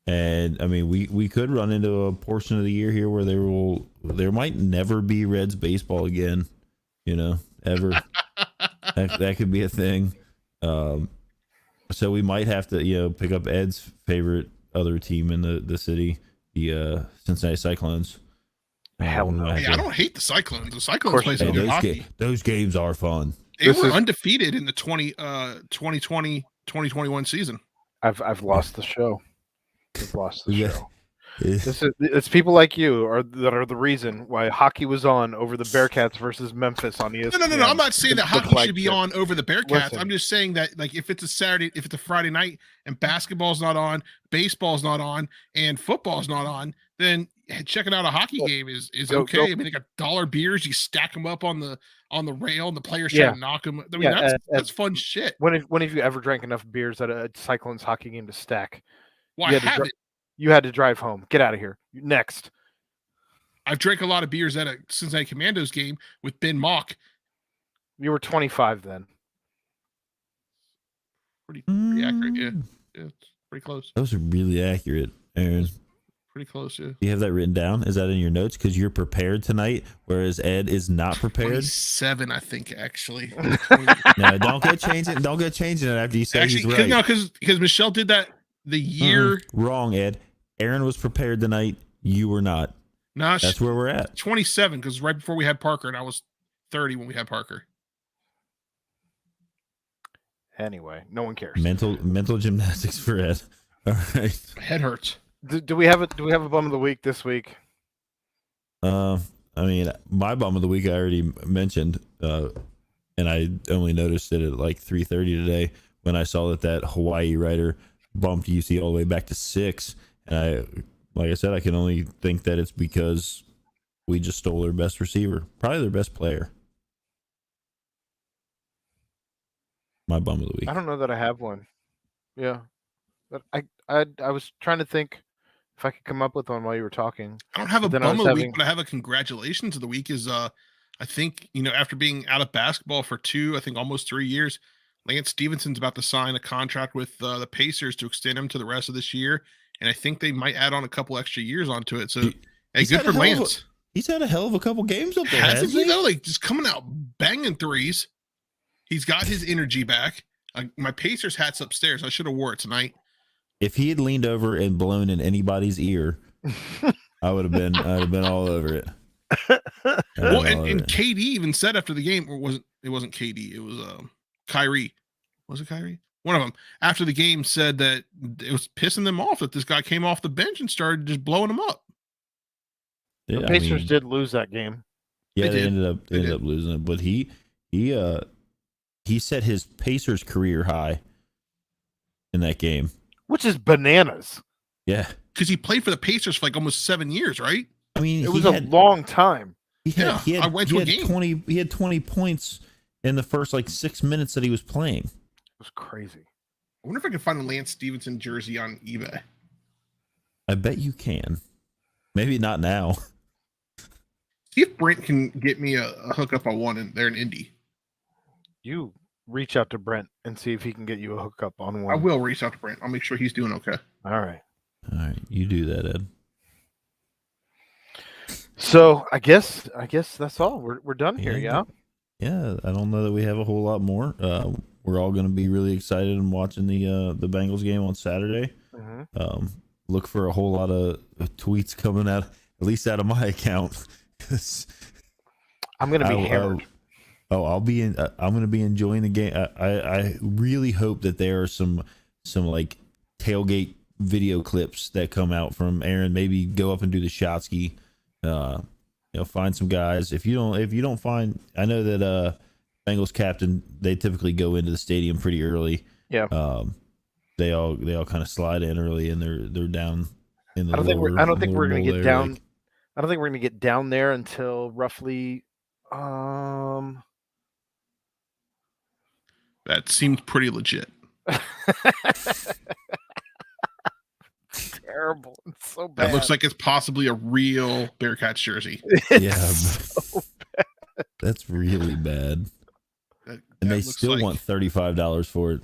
And I mean, we could run into a portion of the year here where there might never be Reds baseball again, ever. that could be a thing. So we might have to, pick up Ed's favorite other team in the city, the Cincinnati Cyclones. Hell no! Hey, I don't hate the Cyclones. The Cyclones play some good hockey. Those games are fun. They were undefeated in the 2020-2021 season. I've lost the show. I've lost the show. Yeah. It's people like you that are the reason why hockey was on over the Bearcats versus Memphis on ESPN. No. I'm not saying that hockey should be on over the Bearcats. Listen. I'm just saying that, like, if it's a Saturday, if it's a Friday night, and basketball's not on, baseball's not on, and football's not on, then checking out a hockey game is okay. I mean, they got dollar beers. You stack them up on the rail, and the players try to knock them. I mean, that's fun shit. When have you ever drank enough beers at a Cyclones hockey game to stack? Well, I haven't. You had to drive home. Get out of here. Next. I've drank a lot of beers at a Cincinnati Commandos game with Ben Mock. You were 25 then. Pretty accurate, yeah. Yeah, it's pretty close. That was really accurate, Aaron. Pretty close, yeah. Do you have that written down? Is that in your notes? Because you're prepared tonight, whereas Ed is not prepared. 27, I think, actually. No, don't go changing it after you say he's right. No, because Michelle did that the year. Wrong, Ed. Aaron was prepared tonight. You were not. No, that's where we're at. 27, because right before we had Parker, and I was 30 when we had Parker. Anyway, no one cares. Mental gymnastics for Ed. All right. My head hurts. Do we have a bum of the week this week? I mean, my bum of the week I already mentioned, and I only noticed it at like 3:30 today when I saw that Hawaii writer bumped UC all the way back to 6. And like I said, I can only think that it's because we just stole their best receiver, probably their best player. My bum of the week. I don't know that I have one. Yeah, but I was trying to think if I could come up with one while you were talking. I don't have a But then bum I of was the having- week, but I have a congratulations of the week. Is I think after being out of basketball for almost 3 years, Lance Stevenson's about to sign a contract with the Pacers to extend him to the rest of this year, and I think they might add on a couple extra years onto it. So, hey, He's good had for a hell of a- Lance. He's had a hell of a couple games up there, Hasn't hasn't he he? though? Like just coming out banging threes. He's got his energy back. My Pacers hat's upstairs. I should have wore it tonight. If he had leaned over and blown in anybody's ear, I'd have been all over it. Well, and KD even said after the game, or it wasn't KD, it was Kyrie. Was it Kyrie? One of them after the game said that it was pissing them off that this guy came off the bench and started just blowing them up. Yeah, The Pacers did lose that game. Yeah, They they did. ended up losing it, but he set his Pacers career high in that game. Which is bananas. Yeah, Because he played for the Pacers for like almost 7 years, right? I mean, It was a long time. I went to a game. 20 points in the first like 6 minutes that he was playing. It was crazy. I wonder if I can find a Lance Stevenson jersey on eBay. I bet you can. Maybe not now. See if Brent can get me a hookup on one there in Indy. You reach out to Brent and see if he can get you a hookup on one. I will reach out to Brent. I'll make sure he's doing okay. All right. All right, you do that, Ed. So I guess that's all. We're done here, yeah. Yeah, I don't know that we have a whole lot more. We're all going to be really excited and watching the Bengals game on Saturday. Mm-hmm. Look for a whole lot of tweets coming out, at least out of my account. I'm going to be hammered. I'm going to be enjoying the game. I really hope that there are some like tailgate video clips that come out from Aaron. Maybe go up and do the Shotsky. Find some guys. If you don't find, I know that Bengals captain, they typically go into the stadium pretty early. Yeah. They all kind of slide in early, and they're down in the. I don't think we're going to get down. Like, I don't think we're going to get down there until roughly. That seems pretty legit. Terrible. It's so bad. That looks like it's possibly a real Bearcats jersey. So bad. That's really bad. And they still want $35 for it.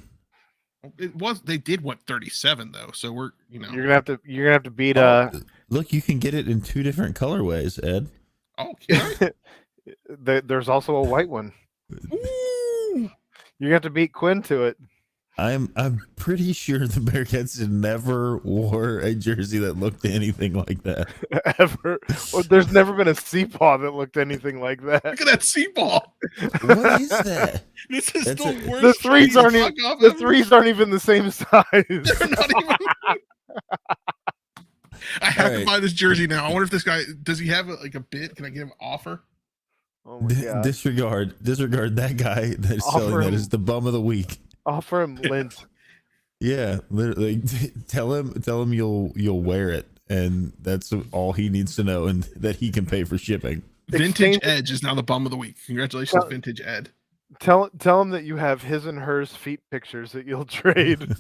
They did want 37 though, so we're you're gonna have to beat Look, you can get it in 2 different colorways, Ed. Oh, can I? There's also a white one. Ooh. You have to beat Quinn to it. I'm pretty sure the Bearcats never wore a jersey that looked anything like that. Ever. Well, there's never been a Sea-Paw that looked anything like that. Look at that Sea-Ball. What is that? This is That's the worst. The threes aren't fuck even up the ever. threes aren't even the same size. They're not even. I have to Right. buy this jersey now. I wonder if this guy does he have a bid? Can I get him an offer? Oh my god. Disregard that guy that is selling Offer that him- is the bum of the week. Offer him lint. Yeah, literally. Tell him you'll wear it, and that's all he needs to know, and that he can pay for shipping. Vintage Exchange- Edge is now the bum of the week. Congratulations, Vintage Ed. Tell him that you have his and hers feet pictures that you'll trade.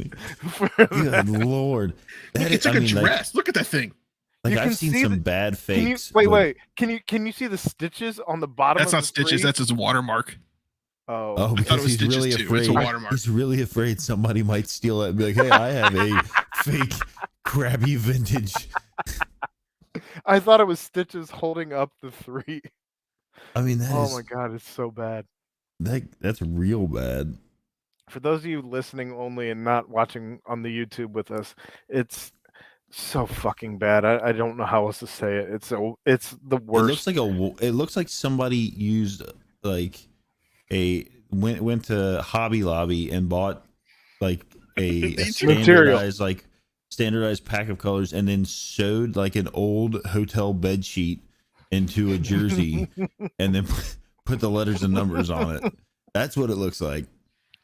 For Good lord, It's like a dress. Look at that thing. Like You I've can seen see some the- bad Can you, fakes. wait. Can you see the stitches on the bottom? That's of not the stitches. three? That's his watermark. Oh, Oh, I thought it because was he's stitches really too. afraid. It's a watermark. He's really afraid somebody might steal it and be like, "Hey, I have a fake crabby vintage." I thought it was stitches holding up the three. I mean, Oh my god, it's so bad. that's real bad. For those of you listening only and not watching on the YouTube with us, it's so fucking bad. I don't know how else to say it. It's the worst. It looks like somebody used like went to Hobby Lobby and bought like a standardized pack of colors, and then sewed like an old hotel bed sheet into a jersey and then put the letters and numbers on it. That's what it looks like.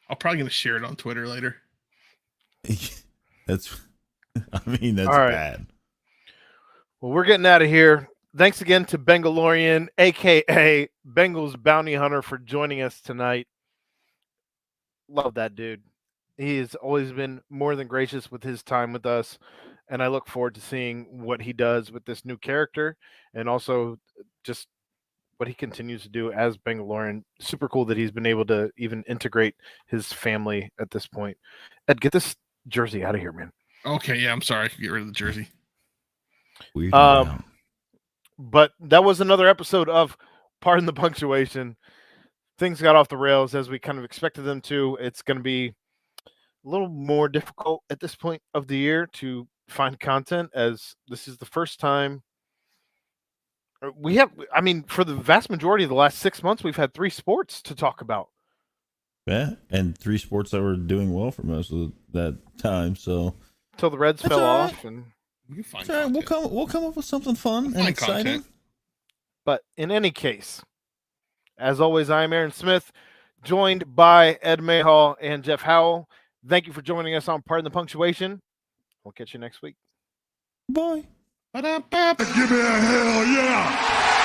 I'm probably gonna share it on Twitter later. That's All right. bad. Well, we're getting out of here. thanks again to Bengalorian, a.k.a. Bengals Bounty Hunter, for joining us tonight. Love that dude. He has always been more than gracious with his time with us, and I look forward to seeing what he does with this new character and also just what he continues to do as Bengalorian. Super cool that he's been able to even integrate his family at this point. Ed, get this jersey out of here, man. Okay, yeah, I'm sorry. I could get rid of the jersey. Weird. But that was another episode of Pardon the Punctuation. Things got off the rails as we kind of expected them to. It's going to be a little more difficult at this point of the year to find content, as this is the first time we have. I mean, for the vast majority of the last 6 months, we've had 3 sports to talk about. Yeah, and 3 sports that were doing well for most of that time. So until the Reds fell off, and we'll come up with something fun and exciting. Content. But in any case, as always, I'm Aaron Smith, joined by Ed Mayhall and Jeff Howell. Thank you for joining us on Pardon the Punctuation. We'll catch you next week. Bye. Give me a hell yeah!